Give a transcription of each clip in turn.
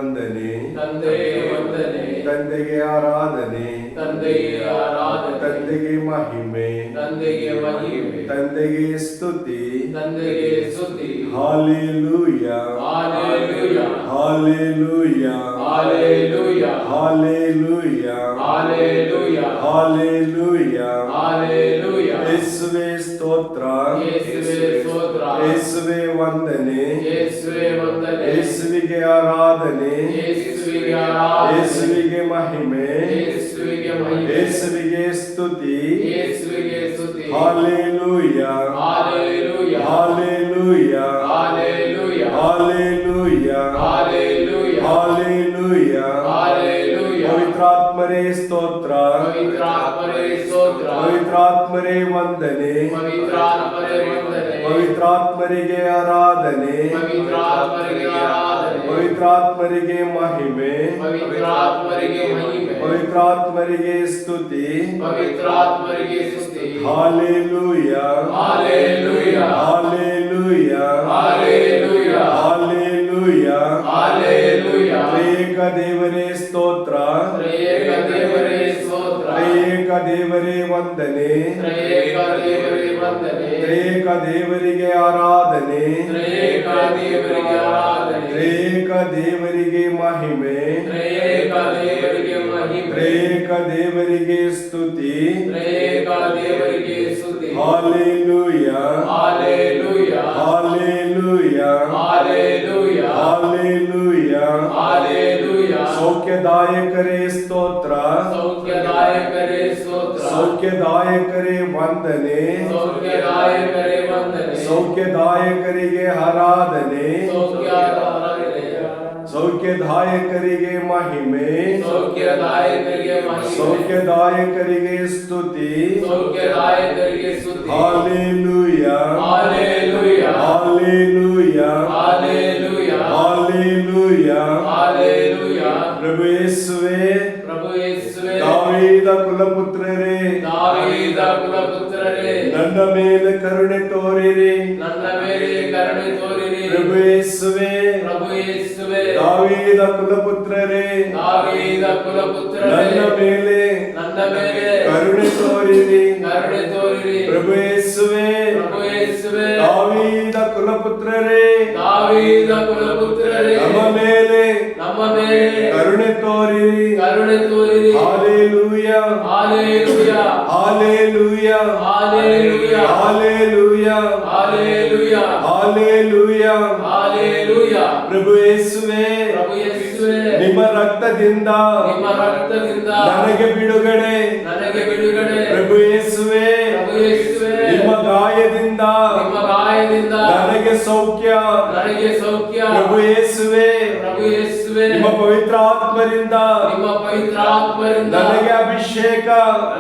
ವಂದನೆ, ತಂದೆಗೆ ವಂದನೆ, ತಂದೆಗೆ ಆರಾಧನೆ, ತಂದೆಗೆ ಆರಾಧನೆ, ತಂದೆಗೆ ಮಹಿಮೆ, ತಂದೆಗೆ ಮಹಿಮೆ, ತಂದೆಗೆ ಸ್ತುತಿ, ತಂದೆಗೆ ಸ್ತುತಿ. Hallelujah, hallelujah, hallelujah, hallelujah, hallelujah, hallelujah, hallelujah. Hallelujah. ಯೇಸುವೇ ಸ್ತೋತ್ರ, ಯೇಸುವೇ ಸ್ತೋತ್ರ, ಯೇಸುವೇ ವಂದನೆ, ಯೇಸುವೇ ವಂದನೆ, ಯೇಸುವಿಗೆ ಆರಾಧನೆ, ಯೇಸುವಿಗೆ ಆರಾಧನೆ, ಯೇಸುವಿಗೆ ಮಹಿಮೆ, ಯೇಸುವಿಗೆ ಮಹಿಮೆ, ಯೇಸುವಿಗೆ ಸ್ತುತಿ. ಯೇಸುವಿಗೆ ಸ್ತುತಿ. Hallelujah, hallelujah, hallelujah, hallelujah, hallelujah, hallelujah, hallelujah. Hallelujah. ಪವಿತ್ರಾತ್ಮರೇ ಸ್ತೋತ್ರ, ಪವಿತ್ರಾತ್ಮರೇ ಸ್ತೋತ್ರ, ಪವಿತ್ರಾತ್ಮರೇ ವಂದನೆ, ಪವಿತ್ರಾತ್ಮರೇ ವಂದನೆ, ಪವಿತ್ರಾತ್ಮರಿಗೆ ಆರಾಧನೆ, ಪವಿತ್ರಾತ್ಮರಿಗೆ ಆರಾಧನೆ, ಪವಿತ್ರಾತ್ಮರಿಗೆ ಮಹಿಮೆ, ಪವಿತ್ರಾತ್ಮರಿಗೆ ಮಹಿಮೆ, ಪವಿತ್ರಾತ್ಮರಿಗೆ ಸ್ತುತಿ. ಪವಿತ್ರಾತ್ಮರಿಗೆ ಸ್ತುತಿ. Hallelujah, hallelujah, hallelujah, hallelujah, hallelujah. Hallelujah. ತ್ರಿಯೇಕ ದೇವರೇ ಸ್ತೋತ್ರ, ತ್ರಿಯೇಕ ದೇವರೇ ಸ್ತೋತ್ರ, ತ್ರಿಯೇಕ ದೇವರೇ ವಂದನೆ, ತ್ರಿಯೇಕ ದೇವರೇ ವಂದನೆ, ತ್ರಿಯೇಕ ದೇವರಿಗೆ ಆರಾಧನೆ, ತ್ರಿಯೇಕ ದೇವರಿಗೆ ಆರಾಧನೆ, ತ್ರಿಯೇಕ ದೇವರಿಗೆ ಮಹಿಮೆ, ತ್ರಿಯೇಕ ದೇವರಿಗೆ ಮಹಿಮೆ, ತ್ರಿಯೇಕ ದೇವರಿಗೆ ಸ್ತುತಿ. ತ್ರಿಯೇಕ ದೇವರಿಗೆ ಸ್ತುತಿ. Hallelujah, hallelujah, hallelujah, hallelujah, hallelujah. Hallelujah. ಸೌಖ್ಯದಾಯಕರೇ ಸ್ತೋತ್ರ, ಸೌಖ್ಯದಾಯಕರೇ ಸ್ತೋತ್ರ, ಸೌಖ್ಯದಾಯಕರೇ ವಂದನೆ, ಸೌಖ್ಯದಾಯಕರೇ ವಂದನೆ, ಸೌಖ್ಯದಾಯಕರಿಗೆ ಆರಾಧನೆ, ಸೌಖ್ಯದಾಯಕರೇ, ಸೌಖ್ಯದಾಯಕರಿಗೆ ಮಹಿಮೆ, ಸೌಖ್ಯದಾಯಕರಿಗೆ ಮಹಿಮೆ, ಸೌಖ್ಯದಾಯಕರಿಗೆ ಸ್ತುತಿ. ಸೌಖ್ಯದಾಯಕರಿಗೆ ಸ್ತುತಿ. Hallelujah, hallelujah, hallelujah, hallelujah, hallelujah. Hallelujah. ಪ್ರಭು ಯೇಸುವೇ, ಪ್ರಭು ಯೇಸುವೇ, ದಾವೀದ ಕುಲಪುತ್ರರೇ, ದಾವೀದ ಕುಲಪುತ್ರರೇ, ನನ್ನ ಮೇಲೆ ಕರುಣೆ ತೋರಿರಿ. ನನ್ನ ಮೇಲೆ ಕರುಣೆ ತೋರಿರಿ. ಪ್ರಭು ಯೇಸುವೇ, ಪ್ರಭು ಯೇಸುವೇ, ದಾವೀದ ಕುಲಪುತ್ರರೇ, ದಾವೀದ ಕುಲಪುತ್ರರೇ, ನನ್ನ ಮೇಲೆ ನನ್ನ ಮೇಲೆ ಕರುಣೆ ತೋರಿರಿ. ಕರುಣೆ ತೋರಿರಿ. ಪ್ರಭು ಯೇಸುವೇ, ಪ್ರಭು ಯೇಸುವೇ, ದಾವೀದ ಕುಲಪುತ್ರರೇ, ದಾವೀದ ಕುಲಪುತ್ರರೇ, ನಮ್ಮ ಮೇಲೆ ಕರುಣೆ ತೋರಿರಿ. ಕರುಣೆ ತೋರಿರಿ. Hallelujah, hallelujah, hallelujah, hallelujah, hallelujah, hallelujah, hallelujah. Hallelujah. ಪ್ರಭು ಯೇಸುವೇ, ಪ್ರಭು ಯೇಸುವೇ, ನಿಮ್ಮ ರಕ್ತದಿಂದ ನಿಮ್ಮ ರಕ್ತದಿಂದ ನನಗೆ ಬಿಡುಗಡೆ. ನನಗೆ ಬಿಡುಗಡೆ. ಪ್ರಭು ಯೇಸುವೇ, ಪ್ರಭು ಯೇಸುವೇ, ನಿಮ್ಮ ಗಾಯದಿಂದ ನಿಮ್ಮ ಗಾಯದಿಂದ ನನಗೆ ಸೌಖ್ಯ. ನನಗೆ ಸೌಖ್ಯ. ಪ್ರಭು ಯೇಸುವೇ, ಪ್ರಭು ಯೇಸುವೇ, ನಿಮ್ಮ ಪವಿತ್ರಾತ್ಮರಿಂದ ನಿಮ್ಮ ಪವಿತ್ರಾತ್ಮರಿಂದ ನನಗೆ ಅಭಿಷೇಕ.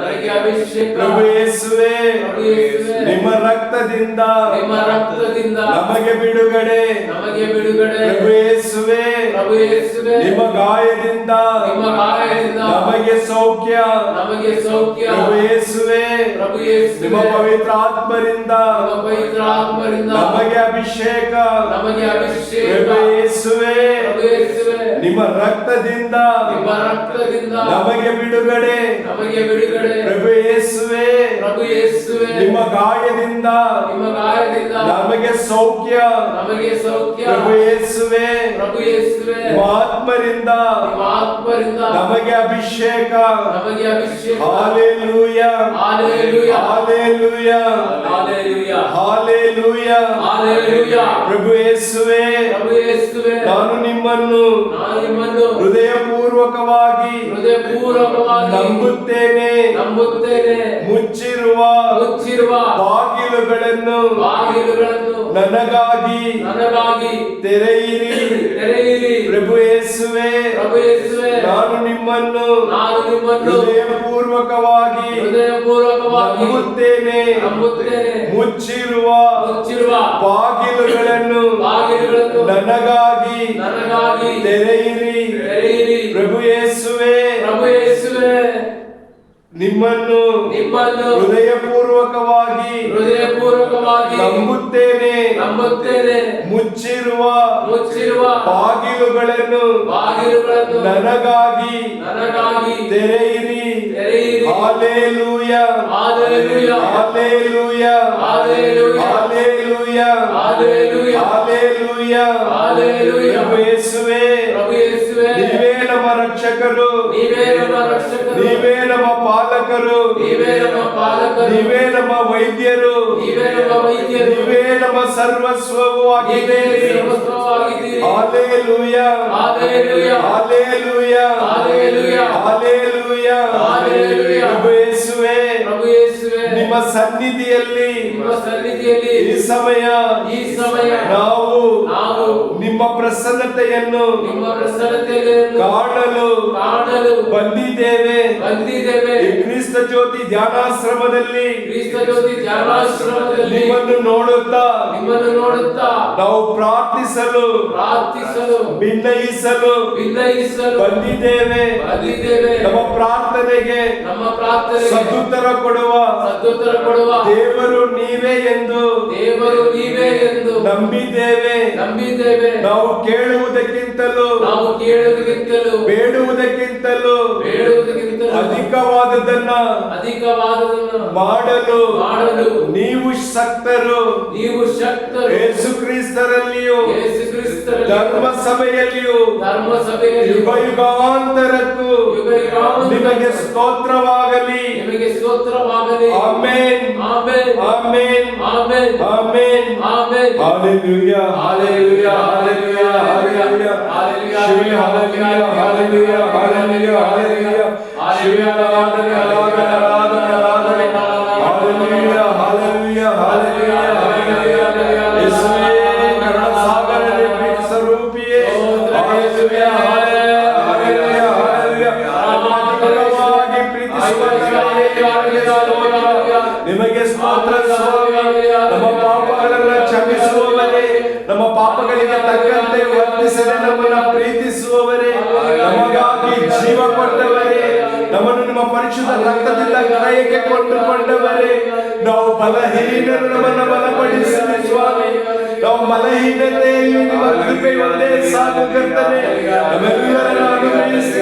ನನಗೆ ಅಭಿಷೇಕ. ಪ್ರಭು ಯೇಸುವೇ, ಪ್ರಭು ಯೇಸುವೇ, ನಿಮ್ಮ ರಕ್ತದಿಂದ ನಿಮ್ಮ ರಕ್ತದಿಂದ ನಮಗೆ ಬಿಡುಗಡೆ. ನಮಗೆ ಬಿಡುಗಡೆ. ಪ್ರಭು ಯೇಸುವೇ, ಪ್ರಭು ಯೇಸುವೇ, ನಿಮ್ಮ ಗಾಯದಿಂದ ನಿಮ್ಮ ಗಾಯದಿಂದ ನಮಗೆ ಸೌಖ್ಯ. ನಮಗೆ ಸೌಖ್ಯ. ಪ್ರಭು ಯೇಸುವೇ, ಪ್ರಭು ಯೇಸುವೇ, ನಿಮ್ಮ ಪವಿತ್ರಾತ್ಮರಿಂದ ನಿಮ್ಮ ಪವಿತ್ರಾತ್ಮರಿಂದ ನಮಗೆ ಅಭಿಷೇಕ. ನಮಗೆ ಅಭಿಷೇಕ. ಪ್ರಭು ಯೇಸುವೇ, ಪ್ರಭು ಯೇಸುವೇ, ನಿಮ್ಮ ರಕ್ತದಿಂದ ನಿಮ್ಮ ರಕ್ತದಿಂದ ನಮಗೆ ಬಿಡುಗಡೆ. ನಮಗೆ ಬಿಡುಗಡೆ. ಪ್ರಭು ಯೇಸುವೇ, ಪ್ರಭು ಯೇಸುವೇ, ನಿಮ್ಮ ಗಾಯದಿಂದ ನಿಮ್ಮ ಗಾಯದಿಂದ ನಮಗೆ ಸೌಖ್ಯ. ನಮಗೆ ಸೌಖ್ಯ. ಪ್ರಭು ಯೇಸುವೇ, ಪ್ರಭು ಯೇಸುವೇ, ನಿಮ್ಮ ಆತ್ಮರಿಂದ ನಿಮ್ಮ ಆತ್ಮರಿಂದ ನಮಗೆ ಅಭಿಷೇಕ. ನಮಗೆ ಅಭಿಷೇಕ. Hallelujah, hallelujah, hallelujah, hallelujah, hallelujah. Hallelujah. ಪ್ರಭು ಯೇಸುವೇ, ಪ್ರಭು ಯೇಸುವೇ, ನಾನು ನಿಮ್ಮನ್ನು ಹೃದಯಪೂರ್ವಕವಾಗಿ ನಂಬುತ್ತೇನೆ. ಮುಚ್ಚಿರುವ ಬಾಗಿಲುಗಳನ್ನು ನನಗಾಗಿ ತೆರೆಯಿರಿ. ಪ್ರಭು ಯೇಸುವೇ, ನಾನು ನಿಮ್ಮನ್ನು ಹೃದಯಪೂರ್ವಕವಾಗಿ ನಂಬುತ್ತೇನೆ. ಮುಚ್ಚಿರುವ ಬಾಗಿಲುಗಳನ್ನು ನನಗಾಗಿ ತೆರೆಯಿರಿ. ಪ್ರಭು ಯೇಸುವೇ, ನಿಮ್ಮನ್ನು ಹೃದಯಪೂರ್ವಕವಾಗಿ ಹೃದಯಪೂರ್ವಕವಾಗಿ ನಂಬುತ್ತೇನೆ ನಂಬುತ್ತೇನೆ. ಮುಚ್ಚಿರುವ ಬಾಗಿಲುಗಳನ್ನು ನನಗಾಗಿ ತೆರೆಯಿರಿ. ತೆರೆಯಿರಿ. Hallelujah hallelujah hallelujah hallelujah hallelujah hallelujah hallelujah hallelujah. ಪ್ರಭು ಯೇಸುವೇ, ಪ್ರಭು ಯೇಸುವೇ, ನೀವೇ ನಮ್ಮ ರಕ್ಷಕರು, ನೀವೇ ನಮ್ಮ ರಕ್ಷಕರು, ನೀವೇ ನಮ್ಮ ಪಾಲಕರು, ನೀವೇ ನಮ್ಮ ಪಾಲಕರು, ನೀವೇ ನಮ್ಮ ವೈದ್ಯರು, ನೀವೇ ನಮ್ಮ ವೈದ್ಯರು, ನೀವೇ ನಮ್ಮ ಸರ್ವಸ್ವವೂ ಆಗಿದ್ದೀರಿ. ಸರ್ವಸ್ವವಾಗಿದ್ದೀರಿ. Hallelujah hallelujah hallelujah hallelujah hallelujah hallelujah. ಪ್ರಭು ಯೇಸುವೇ, ಪ್ರಭು ಯೇಸುವೇ, ನಿಮ್ಮ ಸನ್ನಿಧಿಯಲ್ಲಿ ಈ ಸಮಯ ನಾವು ನಿಮ್ಮ ಪ್ರಸನ್ನತೆಯನ್ನು ಕಾಣಲು ಬಂದಿದ್ದೇವೆ. ಈ ಕ್ರಿಸ್ತ ಜ್ಯೋತಿ ಧ್ಯಾನಾಶ್ರಮದಲ್ಲಿ ನಿಮ್ಮನ್ನು ನೋಡುತ್ತಾ ನಾವು ಪ್ರಾರ್ಥಿಸಲು ಭಿನ್ನಯಿಸಲು ಬಂದಿದ್ದೇವೆ. ನಮ್ಮ ಪ್ರಾರ್ಥನೆಗೆ ಸದುತ್ತರ ಕೊಡುವ ದೇವರು ನೀವೇ ಎಂದು ನಂಬಿದ್ದೇವೆ. ನಾವು ಕೇಳುವುದಕ್ಕಿಂತಲೂ ಬೇಡುವುದಕ್ಕಿಂತಲೂ ಅಧಿಕವಾದದನ್ನ ಮಾಡಲು ನೀವು ಶಕ್ತರು. ಯೇಸು ಕ್ರಿಸ್ತರಲ್ಲಿಯೂ ಧರ್ಮ ಸಭೆಯಲ್ಲಿಯೂ ಯುಗ ಯುಗಾಂತರಕ್ಕೂ ನಿಮಗೆ ಸ್ತೋತ್ರವಾಗಲಿ. Amen amen amen amen. Hallelujah hallelujah hallelujah hallelujah hallelujah hallelujah hallelujah hallelujah ಶಿವ ಆರಾಧನೆ ಆರಾಧನೆ ಆರಾಧನೆ ಆರಾಧನೆ. Hallelujah hallelujah hallelujah hallelujah. ಯೇಸುವೇ ಕರುಣ ಸಾಗರನೇ ಪ್ರೀತಿ ಸ್ವರೂಪಿಯೇ. Hallelujah hallelujah hallelujah. ಅನಾದಿಕಾಲವಾಗಿ ಪ್ರೀತಿಸುವವರೇ ನಿಮಗೆ ಸ್ತೋತ್ರ ಸ್ವಾಮಿ. ನಮ್ಮ ಪಾಪಗಳನ್ನು ಕ್ಷಮಿಸುವವರೇ, ನಮ್ಮ ಪಾಪಗಳಿಗೆ ತಕ್ಕಂತೆ ವರ್ತಿಸದೆ ನಮ್ಮನ್ನು ಪ್ರೀತಿಸುವವರೇ, ನಮಗಾಗಿ ಜೀವ ಕೊಟ್ಟವರೇ, ನಮ್ಮನ್ನು ನಿಮ್ಮ ಪರಿಶುದ್ಧ ರಕ್ತದಿಂದ ಕ್ರಯಕ್ಕೆ ಕೊಂಡುಕೊಂಡವರೇ, ನಾವು ಬಲಹೀನರು, ನಮ್ಮನ್ನು ಬಲಪಡಿಸಲಿ ಸ್ವಾಮಿ. ನಾವು ಬಲಹೀನತೆಯಲ್ಲಿ ನಿಮ್ಮ ಕೃಪೆ ಒಂದೇ ಸಾಕು ಕರ್ತನೆ. ನಮ್ಮೆಲ್ಲರನ್ನು ಅನುಗ್ರಹಿಸಿ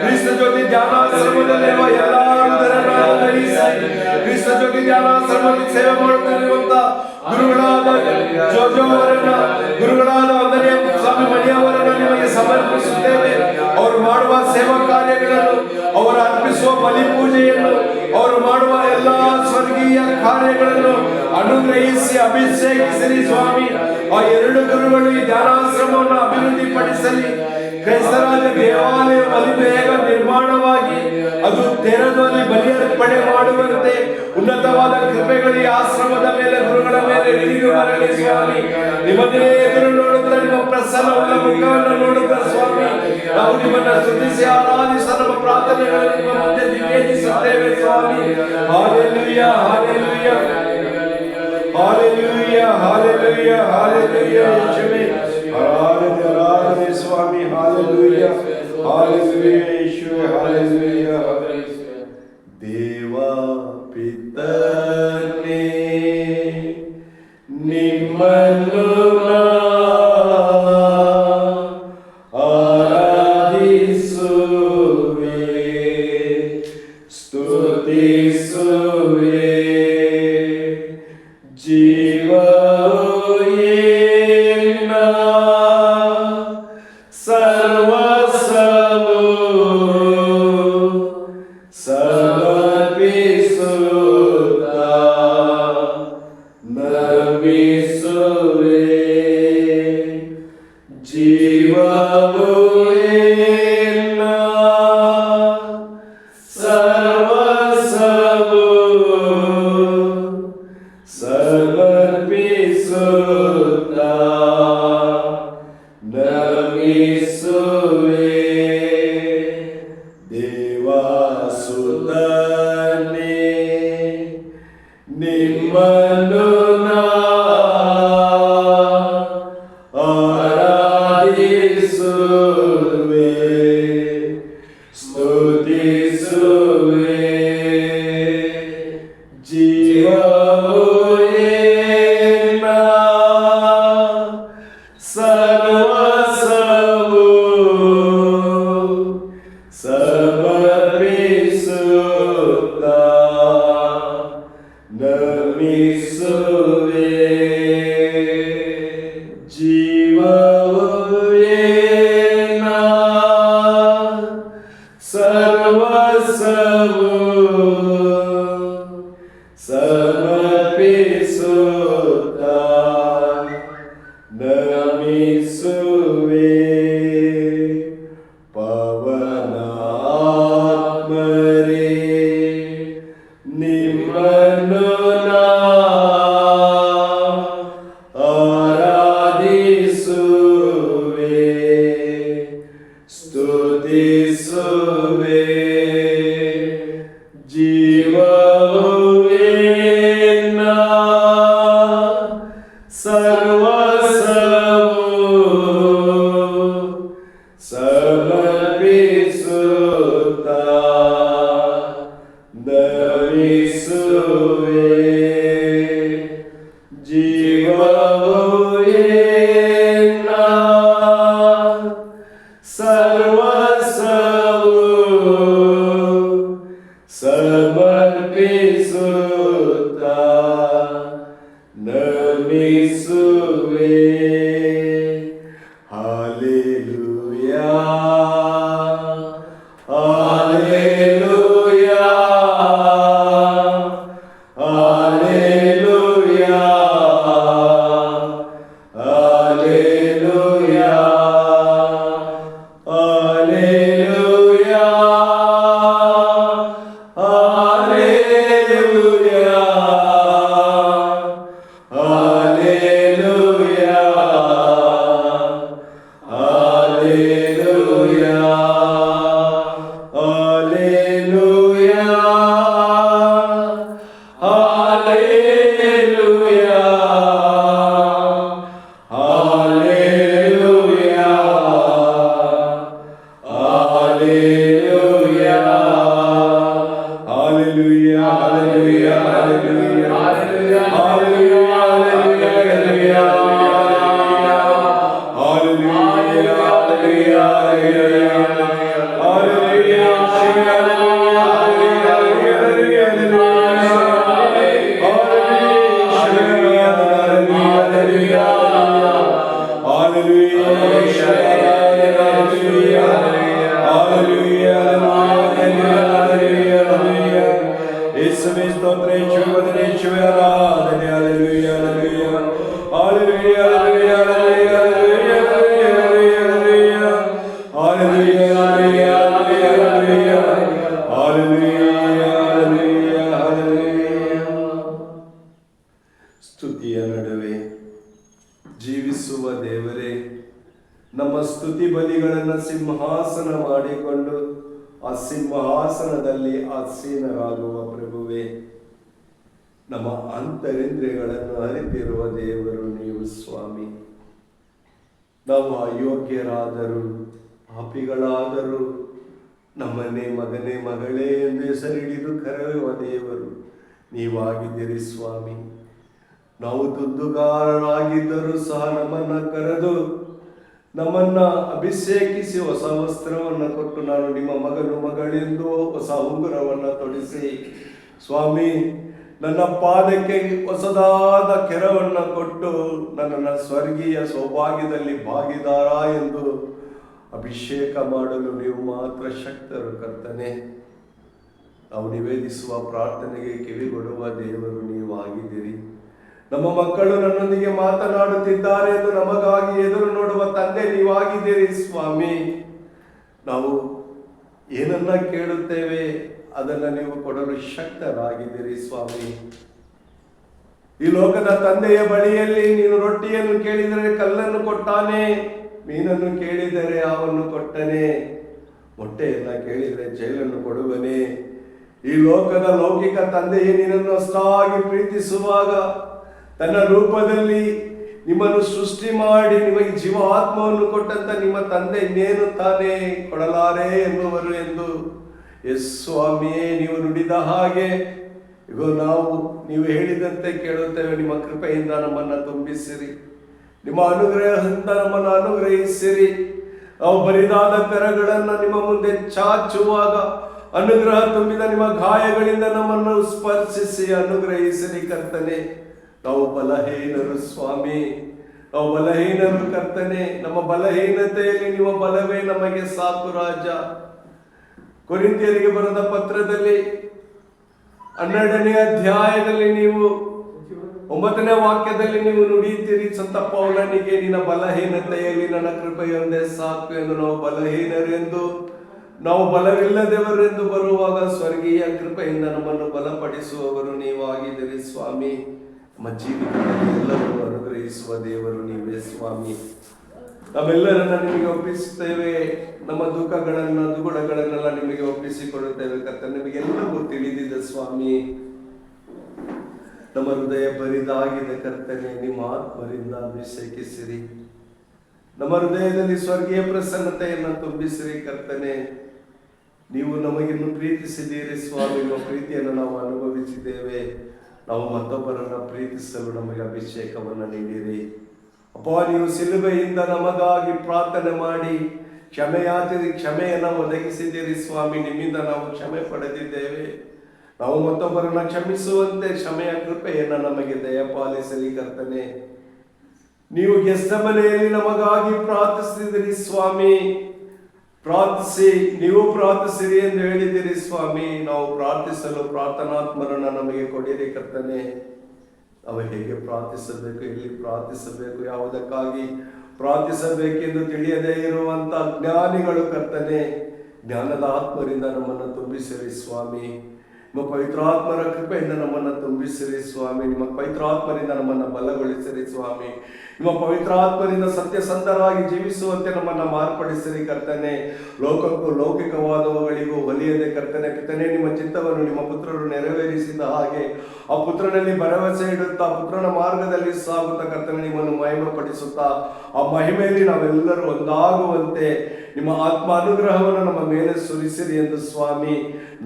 ಕ್ರಿಸ್ತ ಜ್ಯೋತಿ ಧ್ಯಾನಾಶ್ರಮದಲ್ಲಿ ಎಲ್ಲರನ್ನು ಅನುಗ್ರಹಿಸಿ ಕ್ರಿಸ್ತ ಜ್ಯೋತಿ ಧ್ಯಾನಾಶ್ರಮದಲ್ಲಿ ಸೇವೆ ಮಾಡುತ್ತಿರುವಂತ ಗುರುಗಳಾದ ಜೋಜೋ ಅವರನ್ನ, ಗುರುಗಳಾದ ವಂದನೀಯ ಸ್ವಾಮಿ ಮಣಿಯವರನ್ನು ನಿಮಗೆ ಸಮರ್ಪಿಸುತ್ತೇವೆ. ಅವರು ಮಾಡುವ ಸೇವಾ ಕಾರ್ಯಗಳನ್ನು, ಅವರು ಅರ್ಪಿಸುವ ಬಲಿ ಪೂಜೆಯನ್ನು, ಅವರು ಮಾಡುವ ಎಲ್ಲ ಸ್ವರ್ಗೀಯ ಕಾರ್ಯಗಳನ್ನು ಅನುಗ್ರಹಿಸಿ ಅಭಿಷೇಕಿಸಲಿ ಸ್ವಾಮಿ. ಆ ಎರಡು ಗುರುಗಳು ಈ ಧ್ಯಾನಾಶ್ರಮವನ್ನು ಅಭಿವೃದ್ಧಿಪಡಿಸಲಿ. ಕ್ರೈಸ್ತರಾಜ ದೇವಾಲಯ ಬಲಿ ಬೇಗ ನಿರ್ಮಾಣವಾಗಿ ಅದು ತೆರೆದಲ್ಲಿ ಬಲಿಯರ್ಪಣೆ ಮಾಡುವಂತೆ ಉನ್ನತವಾದ ಕೃಪೆಗಳು ಈ ಆಶ್ರಮದ ಮೇಲೆ, ಗುರುಗಳ ಮೇಲೆ ಇಳಿದು ಬರಲಿ ಸ್ವಾಮಿ. ನಿಮ್ಮನ್ನೇ ಎದುರು ನೋಡುತ್ತಾ, ನಿಮ್ಮ ಪ್ರಸನ್ನವಾದ ಮುಖವನ್ನು ನೋಡುತ್ತಾ ಸ್ವಾಮಿ, ನಾವು ನಿಮ್ಮನ್ನು ಸ್ತುತಿಸಿ ಆರಾಧಿಸಿ ನಮ್ಮ ಪ್ರಾರ್ಥನೆಗಳನ್ನು ನಿಮ್ಮ ಮುಂದೆ ನಿವೇದಿಸುತ್ತೇವೆ ಸ್ವಾಮಿ. Hallelujah hallelujah hallelujah hallelujah hallelujah. ಯೇಸುವೇ ಆರಾಧನೆ ಆರಾಧನೆ ಸ್ವಾಮಿ. ಹಲ್ಲೆಲೂಯಾ ಹಲ್ಲೆಲೂಯಾ ಯೇಸುವೇ ಹಲ್ಲೆಲೂಯಾ. ದೇವಾ ಪಿತನೇ ನಿಮ್ಮನ್ನು ಆರಾಧಿಸುವೆ, ಸ್ತುತಿಸುವೆ. ಜೀವವೇ ಪವನಾತ್ಮರೇ ನಿಮ್ಮನ್ನು ನಾ ಆರಾಧಿಸುವೆ, ಸ್ತುತಿಸುವೆ. ಜೀವವೇ ನಾ ಸರ್ವಸ್ವವು ಸಮರ್ಪಿಸುತ್ತಾ ನಮಿಸುವೆ. ಜೀವವೇ ನಾ ಸರ್ವಸ್ವವು ಸಮರ್ಪಿಸುತ್ತಾ ನಮಿಸುವೆ. Hallelujah, hallelujah, hallelujah, hallelujah, hallelujah, hallelujah, hallelujah, hallelujah, hallelujah, hallelujah, hallelujah, hallelujah, hallelujah, hallelujah, ಯೇಸುವೇ ಸ್ತೋತ್ರ, ಯೇಸುವೇ ವಂದನೆ, ಯೇಸುವೇ ಆರಾಧನೆ. Hallelujah, hallelujah, hallelujah, hallelujah, hallelujah, hallelujah, hallelujah, hallelujah, hallelujah, hallelujah. ಸ್ತುತಿಯ ನಡುವೆ ಜೀವಿಸುವ ದೇವರೇ, ನಮ್ಮ ಸ್ತುತಿ ಬಲಿಗಳನ್ನು ಸಿಂಹಾಸನ ಮಾಡಿಕೊಂಡು ಆ ಸಿಂಹಾಸನದಲ್ಲಿ ಆಸೀನರಾಗುವ ಪ್ರಭುವೇ, ನಮ್ಮ ಅಂತರಿಂದ್ರಿಯಗಳನ್ನು ಅರಿತಿರುವ ದೇವರು ನೀವು ಸ್ವಾಮಿ. ನಾವು ಅಯೋಗ್ಯರಾದರೂ ಪಾಪಿಗಳಾದರೂ ನಮ್ಮನ್ನೇ ಮಗನೇ ಮಗಳೇ ಎಂದು ಹೆಸರಿಡಿದು ಕರೆಯುವ ದೇವರು ನೀವಾಗಿದ್ದೀರಿ ಸ್ವಾಮಿ. ನಾವು ದುಂದುಗಾರರಾಗಿದ್ದರೂ ಸಹ ನಮ್ಮನ್ನು ಕರೆದು ನಮ್ಮನ್ನ ಅಭಿಷೇಕಿಸಿ ಹೊಸ ವಸ್ತ್ರವನ್ನು ಕೊಟ್ಟು ನಾನು ನಿಮ್ಮ ಮಗನು ಮಗಳೆಂದು ಹೊಸ ಉಂಗುರವನ್ನು ತೊಡಿಸಿ ಸ್ವಾಮಿ ನನ್ನ ಪಾದಕ್ಕೆ ಹೊಸದಾದ ಕೆರವನ್ನು ಕೊಟ್ಟು ನನ್ನನ್ನು ಸ್ವರ್ಗೀಯ ಸೌಭಾಗ್ಯದಲ್ಲಿ ಭಾಗಿದಾರ ಎಂದು ಅಭಿಷೇಕ ಮಾಡಲು ನೀವು ಮಾತ್ರ ಶಕ್ತರು ಕರ್ತನೆ. ನಾವು ನಿವೇದಿಸುವ ಪ್ರಾರ್ಥನೆಗೆ ಕಿವಿಗೊಡುವ ದೇವರು ನೀವು ಆಗಿದ್ದೀರಿ. ನಮ್ಮ ಮಕ್ಕಳು ನನ್ನೊಂದಿಗೆ ಮಾತನಾಡುತ್ತಿದ್ದಾರೆ ಎಂದು ನಮಗಾಗಿ ಎದುರು ನೋಡುವ ತಂದೆ ನೀವಾಗಿದ್ದೀರಿ ಸ್ವಾಮಿ. ನಾವು ಏನನ್ನ ಕೇಳುತ್ತೇವೆ ಅದನ್ನು ನೀವು ಕೊಡಲು ಶಕ್ತರಾಗಿದ್ದೀರಿ ಸ್ವಾಮಿ. ಈ ಲೋಕದ ತಂದೆಯ ಬಳಿಯಲ್ಲಿ ನೀನು ರೊಟ್ಟಿಯನ್ನು ಕೇಳಿದರೆ ಕಲ್ಲನ್ನು ಕೊಟ್ಟಾನೆ, ಮೀನನ್ನು ಕೇಳಿದರೆ ಹಾವನ್ನು ಕೊಟ್ಟನೆ, ಮೊಟ್ಟೆಯನ್ನ ಕೇಳಿದರೆ ಜೈಲನ್ನು ಕೊಡುವನೆ. ಈ ಲೋಕದ ಲೌಕಿಕ ತಂದೆಯೇ ನಿನ್ನನ್ನು ಅಷ್ಟಾಗಿ ಪ್ರೀತಿಸುವಾಗ ತನ್ನ ರೂಪದಲ್ಲಿ ನಿಮ್ಮನ್ನು ಸೃಷ್ಟಿ ಮಾಡಿ ನಿಮಗೆ ಜೀವಾತ್ಮವನ್ನು ಕೊಟ್ಟಂತ ನಿಮ್ಮ ತಂದೆ ಇನ್ನೇನು ತಾನೇ ಕೊಡಲಾರೆ ಎನ್ನುವರು ಎಂದು ಎಸ್ ಸ್ವಾಮಿಯೇ ನೀವು ನುಡಿದ ಹಾಗೆ ಈಗ ನಾವು ನೀವು ಹೇಳಿದಂತೆ ಕೇಳುತ್ತೇವೆ. ನಿಮ್ಮ ಕೃಪೆಯಿಂದ ನಮ್ಮನ್ನು ತುಂಬಿಸಿರಿ, ನಿಮ್ಮ ಅನುಗ್ರಹದಿಂದ ನಮ್ಮನ್ನು ಅನುಗ್ರಹಿಸಿರಿ. ನಾವು ಬರಿದಾದ ಕರಗಳನ್ನು ನಿಮ್ಮ ಮುಂದೆ ಚಾಚುವಾಗ ಅನುಗ್ರಹ ತುಂಬಿದ ನಿಮ್ಮ ಗಾಯಗಳಿಂದ ನಮ್ಮನ್ನು ಸ್ಪರ್ಶಿಸಿ ಅನುಗ್ರಹಿಸಿರಿ ಕರ್ತನೆ. ನಾವು ಬಲಹೀನರು ಸ್ವಾಮಿ, ನಾವು ಬಲಹೀನರು ಕರ್ತನೆ. ನಮ್ಮ ಬಲಹೀನತೆಯಲ್ಲಿ ನಿಮ್ಮ ಬಲವೇ ನಮಗೆ ಸಾಕು ರಾಜ. ಕೊರಿಂಥಿಯರಿಗೆ ಬರೆದ ಪತ್ರದಲ್ಲಿ 12ನೇ ಅಧ್ಯಾಯದಲ್ಲಿ ನೀವು 9ನೇ ವಾಕ್ಯದಲ್ಲಿ ನೀವು ನುಡಿಯುತ್ತೀರಿ, ಸಂತ ಪೌಲನಿಗೆ ನಿನ್ನ ಬಲಹೀನತೆಯಲ್ಲಿ ನನ್ನ ಕೃಪೆಯೊಂದೇ ಸಾಕು ಎಂದು. ನಾವು ಬಲಹೀನರೆಂದು, ನಾವು ಬಲವಿಲ್ಲದವರೆಂದು ಬರುವಾಗ ಸ್ವರ್ಗೀಯ ಕೃಪೆಯಿಂದ ನಮ್ಮನ್ನು ಬಲಪಡಿಸುವವರು ನೀವಾಗಿದ್ದೀರಿ ಸ್ವಾಮಿ. ನಮ್ಮ ಜೀವಿತದಲ್ಲಿ ಎಲ್ಲವನ್ನು ಅನುಗ್ರಹಿಸುವ ದೇವರು ನೀವೇ ಸ್ವಾಮಿ. ನಾವೆಲ್ಲರನ್ನ ನಿಮಗೆ ಒಪ್ಪಿಸುತ್ತೇವೆ. ನಮ್ಮ ದುಃಖಗಳನ್ನು ದುಗುಡಗಳನ್ನೆಲ್ಲ ನಿಮಗೆ ಒಪ್ಪಿಸಿಕೊಡುತ್ತೇವೆ ಕರ್ತನೆ. ನಿಮಗೆಲ್ಲವೂ ತಿಳಿದಿದೆ ಸ್ವಾಮಿ. ನಮ್ಮ ಹೃದಯ ಬರಿದಾಗಿದೆ ಕರ್ತನೆ, ನಿಮ್ಮ ಆತ್ಮರಿಂದ ಅಭಿಷೇಕಿಸಿರಿ. ನಮ್ಮ ಹೃದಯದಲ್ಲಿ ಸ್ವರ್ಗೀಯ ಪ್ರಸನ್ನತೆಯನ್ನು ತುಂಬಿಸಿರಿ ಕರ್ತನೆ. ನೀವು ನಮಗಿನ್ನು ಪ್ರೀತಿಸಿದ್ದೀರಿ ಸ್ವಾಮಿ. ನಿಮ್ಮ ಪ್ರೀತಿಯನ್ನು ನಾವು ಅನುಭವಿಸಿದ್ದೇವೆ. ನಾವು ಮತ್ತೊಬ್ಬರನ್ನ ಪ್ರೀತಿಸಲು ನಮಗೆ ಅಭಿಷೇಕವನ್ನು ನೀಡಿರಿ ಅಪ್ಪ. ನೀವು ಸಿಲುಬೆಯಿಂದ ನಮಗಾಗಿ ಪ್ರಾರ್ಥನೆ ಮಾಡಿ ಕ್ಷಮೆಯನ್ನು ಒದಗಿಸಿದ್ದೀರಿ ಸ್ವಾಮಿ. ನಿಮ್ಮಿಂದ ನಾವು ಕ್ಷಮೆ ಪಡೆದಿದ್ದೇವೆ. ನಾವು ಮತ್ತೊಬ್ಬರನ್ನ ಕ್ಷಮಿಸುವಂತೆ ಕ್ಷಮೆಯ ಕೃಪೆಯನ್ನು ನಮಗೆ ದಯಪಾಲಿಸಲಿ ಕರ್ತನೆ. ನೀವು ಗೆಸ್ತಮನೆಯಲ್ಲಿ ನಮಗಾಗಿ ಪ್ರಾರ್ಥಿಸಿದಿರಿ ಸ್ವಾಮಿ. ಪ್ರಾರ್ಥಿಸಿ, ನೀವು ಪ್ರಾರ್ಥಿಸಿರಿ ಎಂದು ಹೇಳಿದಿರಿ ಸ್ವಾಮಿ. ನಾವು ಪ್ರಾರ್ಥಿಸಲು ಪ್ರಾರ್ಥನಾತ್ಮರನ್ನ ನಮಗೆ ಕೊಡಿರಿ ಕರ್ತನೆ. ನಾವು ಹೇಗೆ ಪ್ರಾರ್ಥಿಸಬೇಕು, ಎಲ್ಲಿ ಪ್ರಾರ್ಥಿಸಬೇಕು, ಯಾವುದಕ್ಕಾಗಿ ಪ್ರಾರ್ಥಿಸಬೇಕೆಂದು ತಿಳಿಯದೇ ಇರುವಂತ ಜ್ಞಾನಿಗಳು ಕರ್ತನೆ. ಜ್ಞಾನದ ಆತ್ಮರಿಂದ ನಮ್ಮನ್ನು ತುಂಬಿಸಿರಿ ಸ್ವಾಮಿ. ನಿಮ್ಮ ಪವಿತ್ರಾತ್ಮರ ಕೃಪೆಯಿಂದ ನಮ್ಮನ್ನು ತುಂಬಿಸಿರಿ ಸ್ವಾಮಿ. ನಿಮ್ಮ ಪವಿತ್ರಾತ್ಮರಿಂದ ನಮ್ಮನ್ನು ಬಲಗೊಳಿಸಿರಿ ಸ್ವಾಮಿ. ನಿಮ್ಮ ಪವಿತ್ರಾತ್ಮರಿಂದ ಸತ್ಯಸಂಧರಾಗಿ ಜೀವಿಸುವಂತೆ ನಮ್ಮನ್ನು ಮಾರ್ಪಡಿಸಿರಿ ಕರ್ತನೆ. ಲೋಕಕ್ಕೂ ಲೌಕಿಕವಾದವುಗಳಿಗೂ ಒಲಿಯದೆ ಕರ್ತನೆ. ಪಿತನೆ, ನಿಮ್ಮ ಚಿತ್ತವನ್ನು ನಿಮ್ಮ ಪುತ್ರರು ನೆರವೇರಿಸಿದ ಹಾಗೆ ಆ ಪುತ್ರನಲ್ಲಿ ಭರವಸೆ ಇಡುತ್ತಾ ಪುತ್ರನ ಮಾರ್ಗದಲ್ಲಿ ಸಾಗುತ್ತಾ ಕರ್ತನೆ ನಿಮ್ಮನ್ನು ಮಹಿಮೆ ಪಡಿಸುತ್ತಾ ಆ ಮಹಿಮೆಯಲ್ಲಿ ನಾವೆಲ್ಲರೂ ಒಂದಾಗುವಂತೆ ನಿಮ್ಮ ಆತ್ಮ ಅನುಗ್ರಹವನ್ನು ನಮ್ಮ ಮೇಲೆ ಸುರಿಸಿರಿ ಎಂದು ಸ್ವಾಮಿ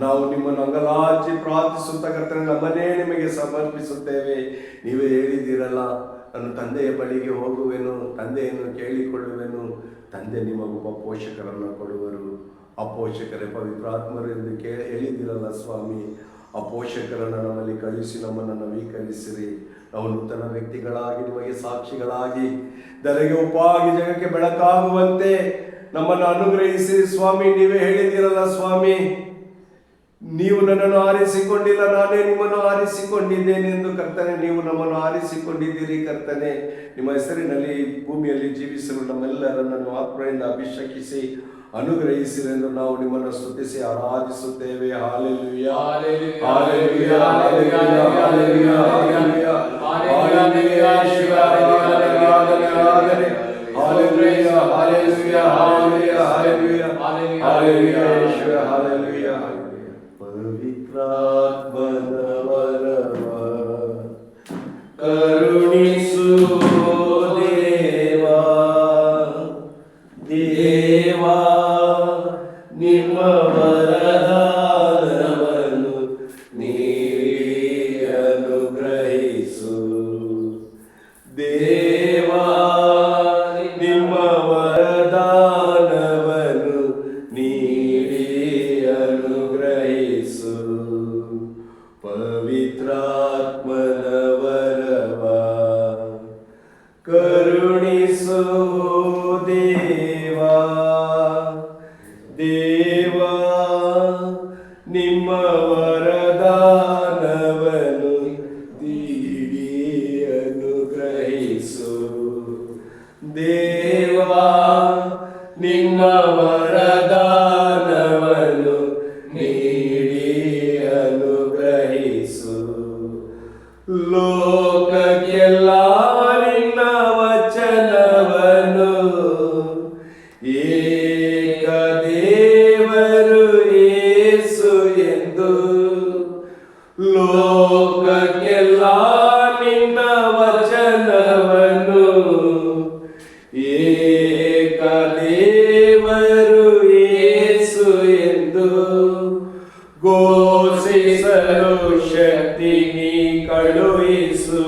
ನಾವು ನಿಮ್ಮನ್ನು ಅಂಗಲಾಚಿ ಪ್ರಾರ್ಥಿಸುತ್ತಾ ಕರ್ತನೆ ನಮ್ಮನ್ನೇ ನಿಮಗೆ ಸಮರ್ಪಿಸುತ್ತೇವೆ. ನೀವೇ ಹೇಳಿದ್ದೀರಲ್ಲ, ನಾನು ತಂದೆಯ ಬಳಿಗೆ ಹೋಗುವೆನು, ತಂದೆಯನ್ನು ಕೇಳಿಕೊಳ್ಳುವೆನು, ತಂದೆ ನಿಮಗೊಬ್ಬ ಪೋಷಕರನ್ನು ಕೊಡುವರು, ಆ ಪೋಷಕರೇ ಪವಿತ್ರಾತ್ಮರು ಎಂದು ಹೇಳಿದ್ದೀರಲ್ಲ ಸ್ವಾಮಿ. ಆ ಪೋಷಕರನ್ನು ನಮ್ಮಲ್ಲಿ ಕಳಿಸಿ ನಮ್ಮನ್ನು ನವೀಕರಿಸಿರಿ. ನಾವು ನೂತನ ವ್ಯಕ್ತಿಗಳಾಗಿ ನಿಮಗೆ ಸಾಕ್ಷಿಗಳಾಗಿ ಧರೆಗೆ ಉಪಾಗಿ ಜಗಕ್ಕೆ ಬೆಳಕಾಗುವಂತೆ ನಮ್ಮನ್ನು ಅನುಗ್ರಹಿಸಿರಿ ಸ್ವಾಮಿ. ನೀವೇ ಹೇಳಿದ್ದೀರಲ್ಲ ಸ್ವಾಮಿ, ನೀವು ನನ್ನನ್ನು ಆರಿಸಿಕೊಂಡಿಲ್ಲ, ನಾನೇ ನಿಮ್ಮನ್ನು ಆರಿಸಿಕೊಂಡಿದ್ದೇನೆ ಎಂದು ಕರ್ತನೆ. ನೀವು ನಮ್ಮನ್ನು ಆರಿಸಿಕೊಂಡಿದ್ದೀರಿ ಕರ್ತನೆ. ನಿಮ್ಮ ಹೆಸರಿನಲ್ಲಿ ಭೂಮಿಯಲ್ಲಿ ಜೀವಿಸಲು ನಮ್ಮೆಲ್ಲರನ್ನು ಆತ್ಮದಿಂದ ಅಭಿಷೇಕಿಸಿ ಅನುಗ್ರಹಿಸಿರೆಂದು ನಾವು ನಿಮ್ಮನ್ನು ಸ್ತುತಿಸಿ ಆರಾಧಿಸುತ್ತೇವೆ. Hallelujah, hallelujah, hallelujah, hallelujah, hallelujah, hallelujah, ಶಿವ, hallelujah, hallelujah, hallelujah, hallelujah, hallelujah, hallelujah, ಶಿವ, ಹಾಲೆಲೂಯಾ. ಪವಿತ್ರಾತ್ಮನ ವರವ ಕರುಣಿಸು ದೇವಾ, ದೇವಾ ನಿಮ್ಮ ವರದಾನವನ್ನು ನೀಡಿ ಅನುಗ್ರಹಿಸು. ದೇವಾ ನಿಮ್ಮ ವರದಾನವನ್ನು ನೀಡಿ ಅನುಗ್ರಹಿಸು. ಪವಿತ್ರಾತ್ಮನ ವರವ ಕರುಣಿಸು ದೇವಾ, ದೇವಾ ನಿಮ್ಮ ವರದಾನವನ್ನು ನೀಡಿ ಅನುಗ್ರಹಿಸು. ದೇವಾ ನಿಮ್ಮ ವರದಾನವನ್ನು ನೀಡಿ ಅನುಗ್ರಹಿಸು. ಲೋಕಕ್ಕೆಲ್ಲ ನಿನ್ನ ವಚನವನ್ನು ಏಕದೇವರು ಯೇಸು ಎಂದು, ಲೋಕಕ್ಕೆಲ್ಲ ನಿನ್ನ ವಚನವನ್ನು ಏಕದೇವರು ಯೇಸು ಎಂದು ಘೋಷಿಸಲು ಶಕ್ತಿ ನೀ ಕಳುಹಿಸು.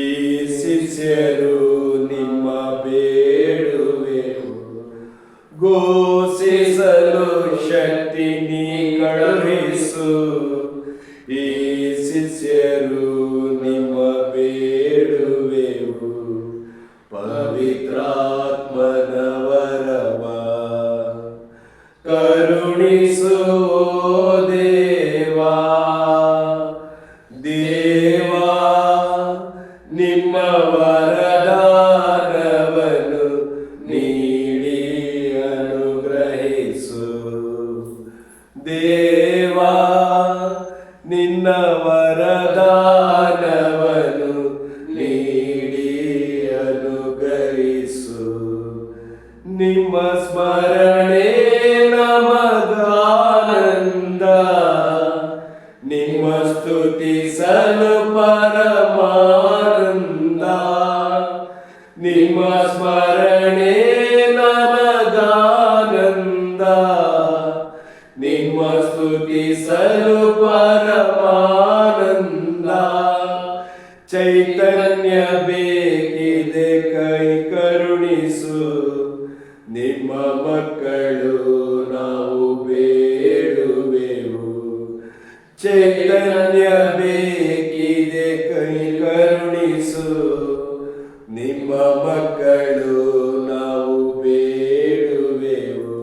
ಈ ಶಿಷ್ಯರು ನಿಮ್ಮ ಬೇಡುವೆವು, ಘೋಷಿಸಲು ಶಕ್ತಿ ನೀ ಕಳುಹಿಸು. ಈ ಶಿಷ್ಯರು ನಿಮ್ಮ ಬೇಡುವೆವು. ಪವಿತ್ರಾತ್ಮನ ವರವ ಕರುಣಿಸು ದೇವಾ, ದೇವಾ ನಿಮ್ಮ ಸ್ತುತಿಸಲು ಪರಮಾನಂದ. ಚೈತನ್ಯ ಬೇಕಿದೆ ಕೈ ಕರುಣಿಸು, ನಿಮ್ಮ ಮಕ್ಕಳು ನಾವು ಬೇಡುವೆವು. ಚೈತನ್ಯ ಬೇಕಿದೆ ಕೈ ಕರುಣಿಸು, ನಿಮ್ಮ ಮಕ್ಕಳು ನಾವು ಬೇಡುವೆವು.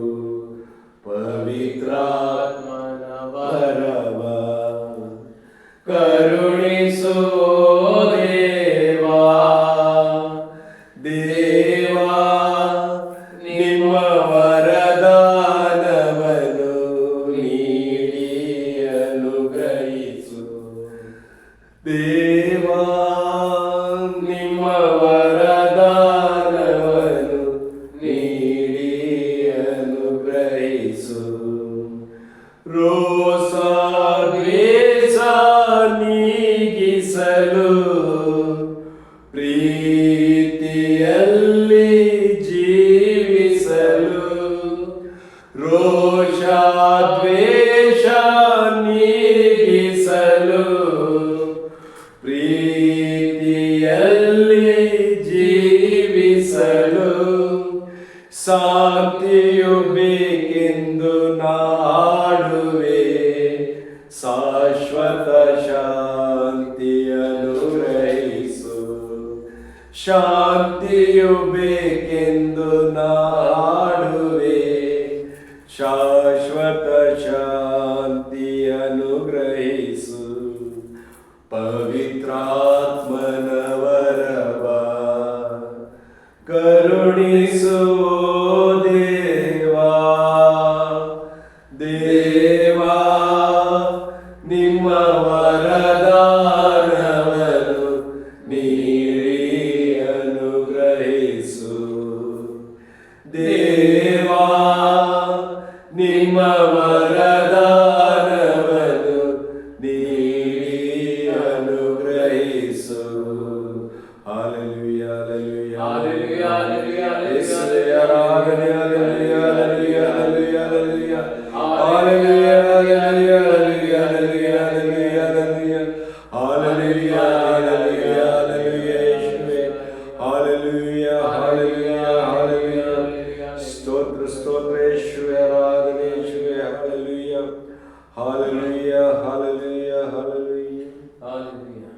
ಪವಿತ್ರಾತ್ಮನ ವರವ ಕರುಣಿಸು ದೇವಾ. ದೇವಾ ನಿಮ್ಮ ವರದಾನವನ್ನು ನೀಡಿ ಅನುಗ್ರಹಿಸು. ದೇವಾ ನಿಮ್ಮ ವರದಾನವನ್ನು ನೀಡಿ ಅನುಗ್ರಹಿಸು. ರೋಷ ದ್ವೇಷ ನೀಗಿಸಲು, ಪ್ರೀತಿಯಲ್ಲಿ ಜೀವಿಸಲು. ರೋಷ ದ್ವೇಷ ನೀಗಿಸಲು, ಪ್ರೀತಿಯಲ್ಲಿ ಜೀವಿಸಲು. ಶಾಂತಿಯು ಬೇಕೆಂದು ನಾಡುವೆ, ಶಾಶ್ವತ ಶಾಂತಿಯನ್ನು ಗ್ರಹಿಸು. ಶಾಂತಿಯು ಬೇಕೆಂದು ನಾಡುವೆ, ಶಾಶ್ವತ ಶಾಂತಿಯನ್ನು ಗ್ರಹಿಸು. ಪವಿತ್ರಾತ್ಮನ ವರವ ಕರುಣಿಸು ದೇವಾ. ದೇವಾ ನಿಮ್ಮ ವರದಾನವನ್ನು ನೀಡಿ ಅನುಗ್ರಹಿಸು. ದೇವಾ ನಿಮ್ಮ ವರದಾನವನ್ನು ನೀಡಿ ಅನುಗ್ರಹಿಸು. ಹಾಲೆಲೂಯಾ, ಹಾಲೆಲೂಯಾ, ಹಾಲೆಲೂಯಾ, ಹಾಲೆಲೂಯಾ, ಯೇಸುವೇ ಆರಾಧನೆ. Hallelujah, hallelujah, hallelujah, hallelujah, hallelujah, hallelujah, hallelujah, hallelujah, hallelujah, hallelujah, hallelujah, ಯೇಸುವೇ. Hallelujah, hallelujah, hallelujah. ಸ್ತೋತ್ರ, ಸ್ತೋತ್ರ ಯೇಸುವೇ, ಆರಾಧನೆ ಯೇಸುವೇ. Hallelujah, hallelujah, hallelujah, hallelujah. Hallelujah.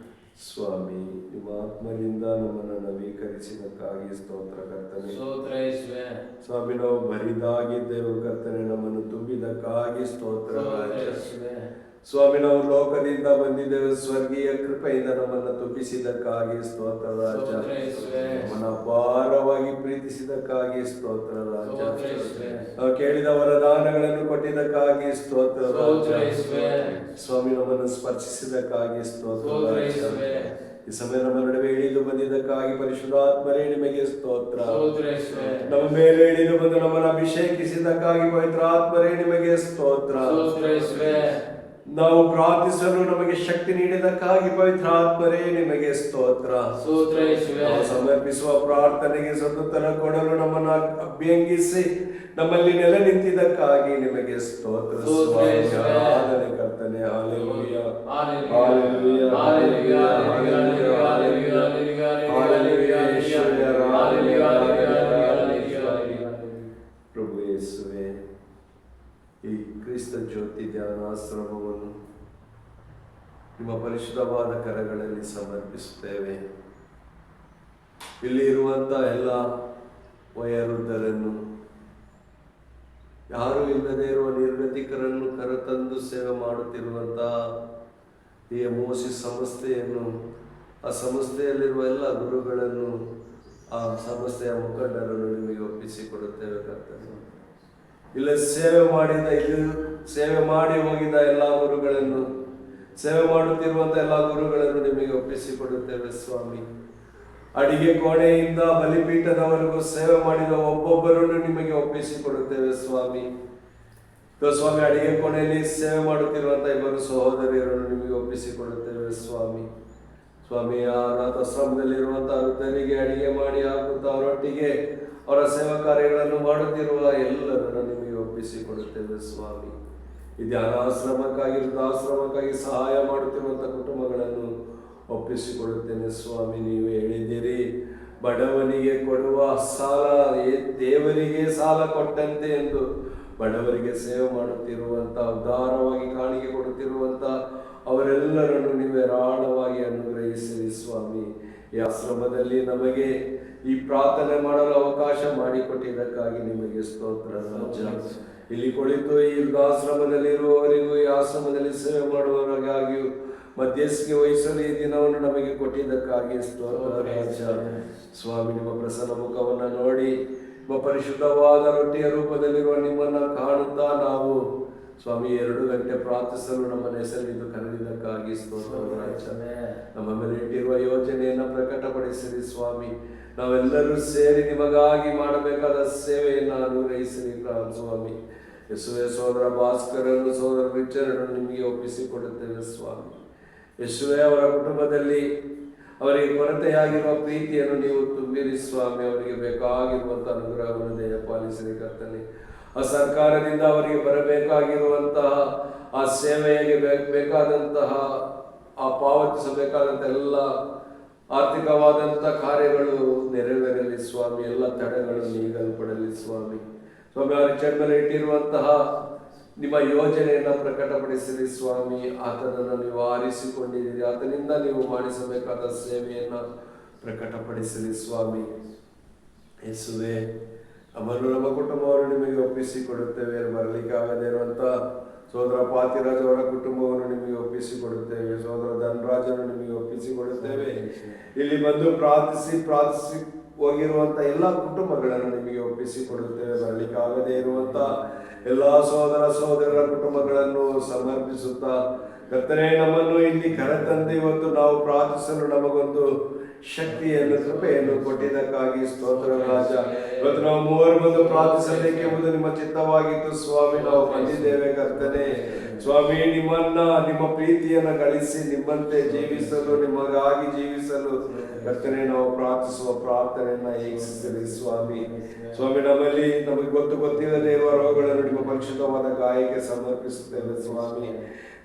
ಸ್ವಾಮಿ, ನಿಮ್ಮ ಆತ್ಮದಿಂದ ನಮ್ಮನ್ನು ನವೀಕರಿಸಿದಕ್ಕಾಗಿ ಸ್ತೋತ್ರ ಕರ್ತನೆ. ಸ್ತೋತ್ರ ಯೇಸುವೇ. ಸ್ವಾಮಿ, ನಾವು ಬರಿದಾಗಿದ್ದೆವು ಕರ್ತನೆ, ನಮ್ಮನ್ನು ತುಂಬಿದಕ್ಕಾಗಿ ಸ್ತೋತ್ರ ರಾಜ. ಯೇಸುವೇ. ಸ್ವಾಮಿ, ನಾವು ಲೋಕದಿಂದ ಬಂದಿದ್ದೇವೆ, ಸ್ವರ್ಗೀಯ ಕೃಪೆಯಿಂದ ನಮ್ಮನ್ನು ತುಂಬಿಸಿದಕ್ಕಾಗಿ ಸ್ತೋತ್ರ ರಾಜ. ಸ್ತೋತ್ರ ಯೇಸುವೇ. ನಮ್ಮನ್ನು ಅಪಾರವಾಗಿ ಪ್ರೀತಿಸಿದಕ್ಕಾಗಿ ಸ್ತೋತ್ರ ರಾಜ. ಸ್ತೋತ್ರ ಯೇಸುವೇ. ನಾವು ಕೇಳಿದ ವರದಾನಗಳನ್ನು ಕೊಟ್ಟಿದ್ದಕ್ಕಾಗಿ ಸ್ತೋತ್ರ ರಾಜ. ಸ್ತೋತ್ರ ಯೇಸುವೇ. ಸ್ವಾಮಿ, ನಮ್ಮನ್ನು ಸ್ಪರ್ಶಿಸಿದಕ್ಕಾಗಿ ಸ್ತೋತ್ರ ಸ್ತೋತ್ರ ರಾಜ. ಯೇಸುವೇ. ಈ ಸಮಯ ನಮ್ಮ ನಡುವೆ ಇಳಿದು ಬಂದಿದ್ದಕ್ಕಾಗಿ ಪರಿಶುದ್ಧಾತ್ಮರೇ ನಿಮಗೆ ಸ್ತೋತ್ರ. ಸ್ತೋತ್ರ ಯೇಸುವೇ. ನಮ್ಮ ಮೇಲೆ ಇಳಿದು ಬಂದು ನಮ್ಮನ್ನು ಅಭಿಷೇಕಿಸಿದ್ದಕ್ಕಾಗಿ ಪವಿತ್ರ ಆತ್ಮರೇ ನಿಮಗೆ ಸ್ತೋತ್ರ. ಸ್ತೋತ್ರ ಯೇಸುವೇ. ನಾವು ಪ್ರಾರ್ಥಿಸಲು ನಮಗೆ ಶಕ್ತಿ ನೀಡಿದಕ್ಕಾಗಿ ಪವಿತ್ರ ಆತ್ಮರೇ ನಿಮಗೆ ಸ್ತೋತ್ರ. ಸ್ತೋತ್ರ ಯೇಸುವೇ. ನಾವು ಸಮರ್ಪಿಸುವ ಪ್ರಾರ್ಥನೆಗೆ ಸದುತ್ತರ ಕೊಡಲು ನಮ್ಮನ್ನು ಅಭ್ಯಂಗಿಸಿ ನಮ್ಮಲ್ಲಿ ನೆಲೆ ನಿಂತಿದ್ದಕ್ಕಾಗಿ ನಿಮಗೆ ಸ್ತೋತ್ರ. ಆರಾಧನೆ ಕರ್ತನೆ. Hallelujah, hallelujah, hallelujah, hallelujah, hallelujah, ಯೇಸುವೇ, ಪ್ರಭು ಯೇಸುವೇ, ಈ ಕ್ರಿಸ್ತ ಜ್ಯೋತಿ ಧ್ಯಾನಾಶ್ರಮವನ್ನು ನಿಮ್ಮ ಪರಿಶುದ್ಧವಾದ ಕರಗಳಲ್ಲಿ ಸಮರ್ಪಿಸುತ್ತೇವೆ. ಇಲ್ಲಿ ಇರುವಂಥ ಎಲ್ಲ ವಯೋವೃದ್ಧರನ್ನು, ಯಾರೂ ಇಲ್ಲದೇ ಇರುವ ನಿರ್ಗತಿಕರನ್ನು ಕರೆತಂದು ಸೇವೆ ಮಾಡುತ್ತಿರುವಂತಹ ಈ ಮೋಸಿ ಸಂಸ್ಥೆಯನ್ನು, ಆ ಸಂಸ್ಥೆಯಲ್ಲಿರುವ ಎಲ್ಲ ಗುರುಗಳನ್ನು, ಆ ಸಂಸ್ಥೆಯ ಮುಖಂಡರನ್ನು ನಿಮಗೆ ಒಪ್ಪಿಸಿಕೊಡುತ್ತೇವೆ ಕರ್ತನೆ. ಇಲ್ಲ ಸೇವೆ ಮಾಡಿ ಹೋಗಿದ ಎಲ್ಲ ಗುರುಗಳನ್ನು, ಸೇವೆ ಮಾಡುತ್ತಿರುವಂಥ ಎಲ್ಲ ಗುರುಗಳನ್ನು ನಿಮಗೆ ಒಪ್ಪಿಸಿಕೊಡುತ್ತೇವೆ ಸ್ವಾಮಿ. ಅಡಿಗೆ ಕೋಣೆಯಿಂದ ಬಲಿಪೀಠದವರೆಗೂ ಸೇವೆ ಮಾಡಿದ ಒಬ್ಬೊಬ್ಬರನ್ನು ನಿಮಗೆ ಒಪ್ಪಿಸಿಕೊಡುತ್ತೇವೆ ಸ್ವಾಮಿ. ಸ್ವಾಮಿ, ಅಡಿಗೆ ಕೋಣೆಯಲ್ಲಿ ಸೇವೆ ಮಾಡುತ್ತಿರುವಂಥ ಇಬ್ಬರು ಸಹೋದರಿಯರನ್ನು ನಿಮಗೆ ಒಪ್ಪಿಸಿಕೊಡುತ್ತೇವೆ ಸ್ವಾಮಿ. ಸ್ವಾಮಿ, ಅನಾಥಾಶ್ರಮದಲ್ಲಿರುವಂತಹ ವೃದ್ಧರಿಗೆ ಅಡಿಗೆ ಮಾಡಿ ಹಾಕುತ್ತಾ ಅವರೊಟ್ಟಿಗೆ ಅವರ ಸೇವಾ ಕಾರ್ಯಗಳನ್ನು ಮಾಡುತ್ತಿರುವ ಎಲ್ಲರನ್ನು ನಿಮಗೆ ಒಪ್ಪಿಸಿಕೊಡುತ್ತೇವೆ ಸ್ವಾಮಿ. ಈ ಧ್ಯಾನಾಶ್ರಮಕ್ಕಾಗಿ ವೃದ್ಧಾಶ್ರಮಕ್ಕಾಗಿ ಸಹಾಯ ಮಾಡುತ್ತಿರುವಂಥ ಕುಟುಂಬಗಳನ್ನು ಒಪ್ಪಿಸಿಕೊಡುತ್ತೇನೆ ಸ್ವಾಮಿ. ನೀವು ಹೇಳಿದ್ದೀರಿ, ಬಡವನಿಗೆ ಕೊಡುವ ಸಾಲ ದೇವರಿಗೆ ಸಾಲ ಕೊಟ್ಟಂತೆ ಎಂದು. ಬಡವರಿಗೆ ಸೇವೆ ಮಾಡುತ್ತಿರುವಂಥ, ಉದಾರವಾಗಿ ಕಾಣಿಕೆ ಕೊಡುತ್ತಿರುವಂಥ ಅವರೆಲ್ಲರನ್ನು ನೀವು ಹೇರಾಳವಾಗಿ ಅನುಗ್ರಹಿಸಿರಿ ಸ್ವಾಮಿ. ಈ ಆಶ್ರಮದಲ್ಲಿ ನಮಗೆ ಈ ಪ್ರಾರ್ಥನೆ ಮಾಡಲು ಅವಕಾಶ ಮಾಡಿಕೊಟ್ಟಿದ್ದಕ್ಕಾಗಿ ನಿಮಗೆ ಸ್ತೋತ್ರ ರಾಜ. ಇಲ್ಲಿ ಕುಳಿತು ಈ ವೃದ್ಧಾಶ್ರಮದಲ್ಲಿರುವವರಿಗೂ ಈ ಆಶ್ರಮದಲ್ಲಿ ಸೇವೆ ಮಾಡುವವರಿಗಾಗಿಯೂ ಮಧ್ಯಸ್ಥಿಕೆ ವಹಿಸಲು ಈ ದಿನವನ್ನು ನಮಗೆ ಕೊಟ್ಟಿದ್ದಕ್ಕಾಗಿ ಸ್ತೋತ್ರ ರಾಜ. ಸ್ವಾಮಿ, ನಿಮ್ಮ ಪ್ರಸನ್ನ ಮುಖವನ್ನು ನೋಡಿ ನಿಮ್ಮ ಪರಿಶುದ್ಧವಾದ ರೊಟ್ಟಿಯ ರೂಪದಲ್ಲಿರುವ ನಿಮ್ಮನ್ನ ಕಾಣುತ್ತಾ ನಾವು ಸ್ವಾಮಿ 2 ಗಂಟೆ ಪ್ರಾರ್ಥಿಸಲು ನಮ್ಮನ್ನು ಹೆಸರಿದ್ದು ಕರೆದಿದ್ದಕ್ಕಾಗಿ ಸ್ತೋತ್ರ ರಾಜ. ನಮ್ಮ ಮೇಲೆ ಇಟ್ಟಿರುವ ಯೋಜನೆಯನ್ನು ಪ್ರಕಟಪಡಿಸಿರಿ ಸ್ವಾಮಿ. ನಾವೆಲ್ಲರೂ ಸೇರಿ ನಿಮಗಾಗಿ ಮಾಡಬೇಕಾದ ಸೇವೆಯನ್ನು ಅನುಗ್ರಹಿಸಿರಿ ಸ್ವಾಮಿ. ಯೇಸುವೆ, ಸೋದರ ಭಾಸ್ಕರನ್ನು, ಸೋದರ ರಿಚರ್ಡನ್ನು ನಿಮಗೆ ಒಪ್ಪಿಸಿಕೊಡುತ್ತೇವೆ ಸ್ವಾಮಿ. ಯೇಸುವೆ, ಅವರ ಕುಟುಂಬದಲ್ಲಿ ಅವರಿಗೆ ಕೊರತೆಯಾಗಿರುವ ಪ್ರೀತಿಯನ್ನು ನೀವು ತುಂಬಿರಿ ಸ್ವಾಮಿ. ಅವರಿಗೆ ಬೇಕಾಗಿರುವಂಥ ಅನುಗ್ರಹವನ್ನು ದಯಪಾಲಿಸಿರಿ ಕರ್ತನೆ. ಆ ಸರ್ಕಾರದಿಂದ ಅವರಿಗೆ ಬರಬೇಕಾಗಿರುವಂತಹ ಆ ಸೇವೆಗೆ ಬೇಕಾದಂತಹ ಆ ಪಾವತಿಸಬೇಕಾದಂಥ ಎಲ್ಲ ಆರ್ಥಿಕವಾದಂಥ ಕಾರ್ಯಗಳು ನೆರವೇರಲಿ ಸ್ವಾಮಿ. ಎಲ್ಲ ತಡೆಗಳು ನೀಗಲ್ಪಡಲಿ ಸ್ವಾಮಿ. ಸ್ವಾಮಿ, ಆ ರಿಚರ್ಡ್ ಮೇಲೆ ಇಟ್ಟಿರುವಂತಹ ನಿಮ್ಮ ಯೋಜನೆಯನ್ನು ಪ್ರಕಟಪಡಿಸಿರಿ ಸ್ವಾಮಿ. ಆತನನ್ನು ನೀವು ಆರಿಸಿಕೊಂಡಿದ್ದೀರಿ, ಆತನಿಂದ ನೀವು ಮಾಡಿಸಬೇಕಾದ ಸೇವೆಯನ್ನು ಪ್ರಕಟಪಡಿಸಿರಿ ಸ್ವಾಮಿ. ಯೇಸುವೆ, ನಮ್ಮನ್ನು ನಮ್ಮ ಕುಟುಂಬವನ್ನು ನಿಮಗೆ ಒಪ್ಪಿಸಿಕೊಡುತ್ತೇವೆ. ಬರಲಿಕ್ಕಾಗದೇ ಇರುವಂಥ ಸೋದರ ಪಾತಿರಾಜ್ ಅವರ ಕುಟುಂಬವನ್ನು ನಿಮಗೆ ಒಪ್ಪಿಸಿಕೊಡುತ್ತೇವೆ. ಸೋದರ ಧನರಾಜನ್ನು ನಿಮಗೆ ಒಪ್ಪಿಸಿಕೊಡುತ್ತೇವೆ. ಇಲ್ಲಿ ಬಂದು ಪ್ರಾರ್ಥಿಸಿ ಹೋಗಿರುವಂಥ ಎಲ್ಲ ಕುಟುಂಬಗಳನ್ನು ನಿಮಗೆ ಒಪ್ಪಿಸಿಕೊಡುತ್ತೇವೆ. ಬರಲಿಕ್ಕಾಗದೇ ಇರುವಂಥ ಎಲ್ಲ ಸೋದರರ ಕುಟುಂಬಗಳನ್ನು ಸಮರ್ಪಿಸುತ್ತಾ ಕರ್ತನೇ, ನಮ್ಮನ್ನು ಇಲ್ಲಿ ಕರೆತಂದು ಇವತ್ತು ನಾವು ಪ್ರಾರ್ಥಿಸಲು ನಮಗೊಂದು ಶಕ್ತಿಯನ್ನು, ಕೃಪೆಯನ್ನು ಕೊಟ್ಟಿದ್ದಕ್ಕಾಗಿ ಸ್ತೋತ್ರ ರಾಜ. ಇವತ್ತು ನಾವು 3 ಬಂದು ಪ್ರಾರ್ಥಿಸಬೇಕೆಂಬುದು ನಿಮ್ಮ ಚಿತ್ತವಾಗಿತ್ತು ಸ್ವಾಮಿ. ನಾವು ಬಂದಿದ್ದೇವೆ ಕರ್ತನೆ. ಸ್ವಾಮಿ, ನಿಮ್ಮ ಪ್ರೀತಿಯನ್ನು ಗಳಿಸಿ ನಿಮ್ಮಂತೆ ಜೀವಿಸಲು, ನಿಮಗಾಗಿ ಜೀವಿಸಲು ಕರ್ತನೆ ನಾವು ಪ್ರಾರ್ಥಿಸುವ ಪ್ರಾರ್ಥನೆಯನ್ನ ಏಕಿಸಿರಿ ಸ್ವಾಮಿ. ಸ್ವಾಮಿ, ನಮಗೆ ಗೊತ್ತಿಲ್ಲದೆ ಇರುವ ರೋಗಗಳನ್ನು ನಿಮ್ಮ ಪರಿಶುದ್ಧವಾದ ಗಾಯಕ್ಕೆ ಸಮರ್ಪಿಸುತ್ತೇವೆ ಸ್ವಾಮಿ.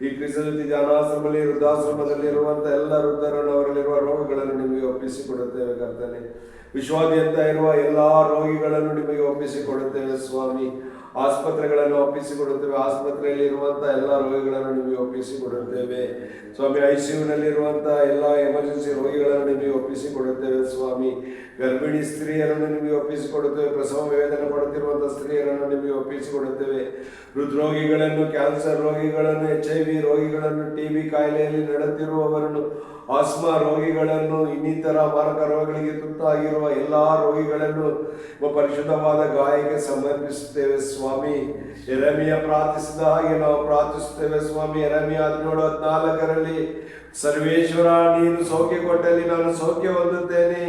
ಈ ಕ್ರಿಸ್ತಜ್ಯೋತಿ ಧ್ಯಾನಾಶ್ರಮದಲ್ಲಿ, ವೃದ್ಧಾಶ್ರಮದಲ್ಲಿರುವಂಥ ಎಲ್ಲ ವೃದ್ಧರನ್ನು, ಅವರಲ್ಲಿರುವ ರೋಗಗಳನ್ನು ನಿಮಗೆ ಒಪ್ಪಿಸಿಕೊಡುತ್ತೇವೆ ಕರ್ತನೆ. ವಿಶ್ವಾದ್ಯಂತ ಇರುವ ಎಲ್ಲ ರೋಗಿಗಳನ್ನು ನಿಮಗೆ ಒಪ್ಪಿಸಿಕೊಡುತ್ತೇವೆ ಸ್ವಾಮಿ. ಆಸ್ಪತ್ರೆಗಳನ್ನು ಒಪ್ಪಿಸಿಕೊಡುತ್ತೇವೆ. ಆಸ್ಪತ್ರೆಯಲ್ಲಿ ಇರುವಂಥ ಎಲ್ಲ ರೋಗಿಗಳನ್ನು ನಿಮಗೆ ಒಪ್ಪಿಸಿಕೊಡುತ್ತೇವೆ ಸ್ವಾಮಿ. ICUನಲ್ಲಿರುವಂಥ ಎಲ್ಲ ಎಮರ್ಜೆನ್ಸಿ ರೋಗಿಗಳನ್ನು ನಿಮಗೆ ಒಪ್ಪಿಸಿಕೊಡುತ್ತೇವೆ ಸ್ವಾಮಿ. ಗರ್ಭಿಣಿ ಸ್ತ್ರೀಯರನ್ನು ನಿಮಗೆ ಒಪ್ಪಿಸಿಕೊಡುತ್ತೇವೆ. ಪ್ರಸವ ವೇದನೆ ಪಡುತ್ತಿರುವಂಥ ಸ್ತ್ರೀಯರನ್ನು ನಿಮಗೆ ಒಪ್ಪಿಸಿಕೊಡುತ್ತೇವೆ. ಹೃದ್ರೋಗಿಗಳನ್ನು, ಕ್ಯಾನ್ಸರ್ ರೋಗಿಗಳನ್ನು, HIV ರೋಗಿಗಳನ್ನು, TB ಕಾಯಿಲೆಯಲ್ಲಿ ನಡುತ್ತಿರುವವರನ್ನು, ಆಸ್ಮಾ ರೋಗಿಗಳನ್ನು, ಇನ್ನಿತರ ಮಾರಕ ರೋಗಗಳಿಗೆ ತುತ್ತಾಗಿರುವ ಎಲ್ಲ ರೋಗಿಗಳನ್ನು ಪರಿಶುದ್ಧವಾದ ಗಾಯಕ್ಕೆ ಸಮರ್ಪಿಸುತ್ತೇವೆ ಸ್ವಾಮಿ. ಯೆರೆಮೀಯ ಪ್ರಾರ್ಥಿಸಿದ ಹಾಗೆ ನಾವು ಪ್ರಾರ್ಥಿಸುತ್ತೇವೆ ಸ್ವಾಮಿ. ಯೆರೆಮೀಯ 17:14 ಸರ್ವೇಶ್ವರ, ನೀನು ಸೌಖ್ಯ ಕೊಟ್ಟಲ್ಲಿ ನಾನು ಸೌಖ್ಯ ಹೊಂದುತ್ತೇನೆ.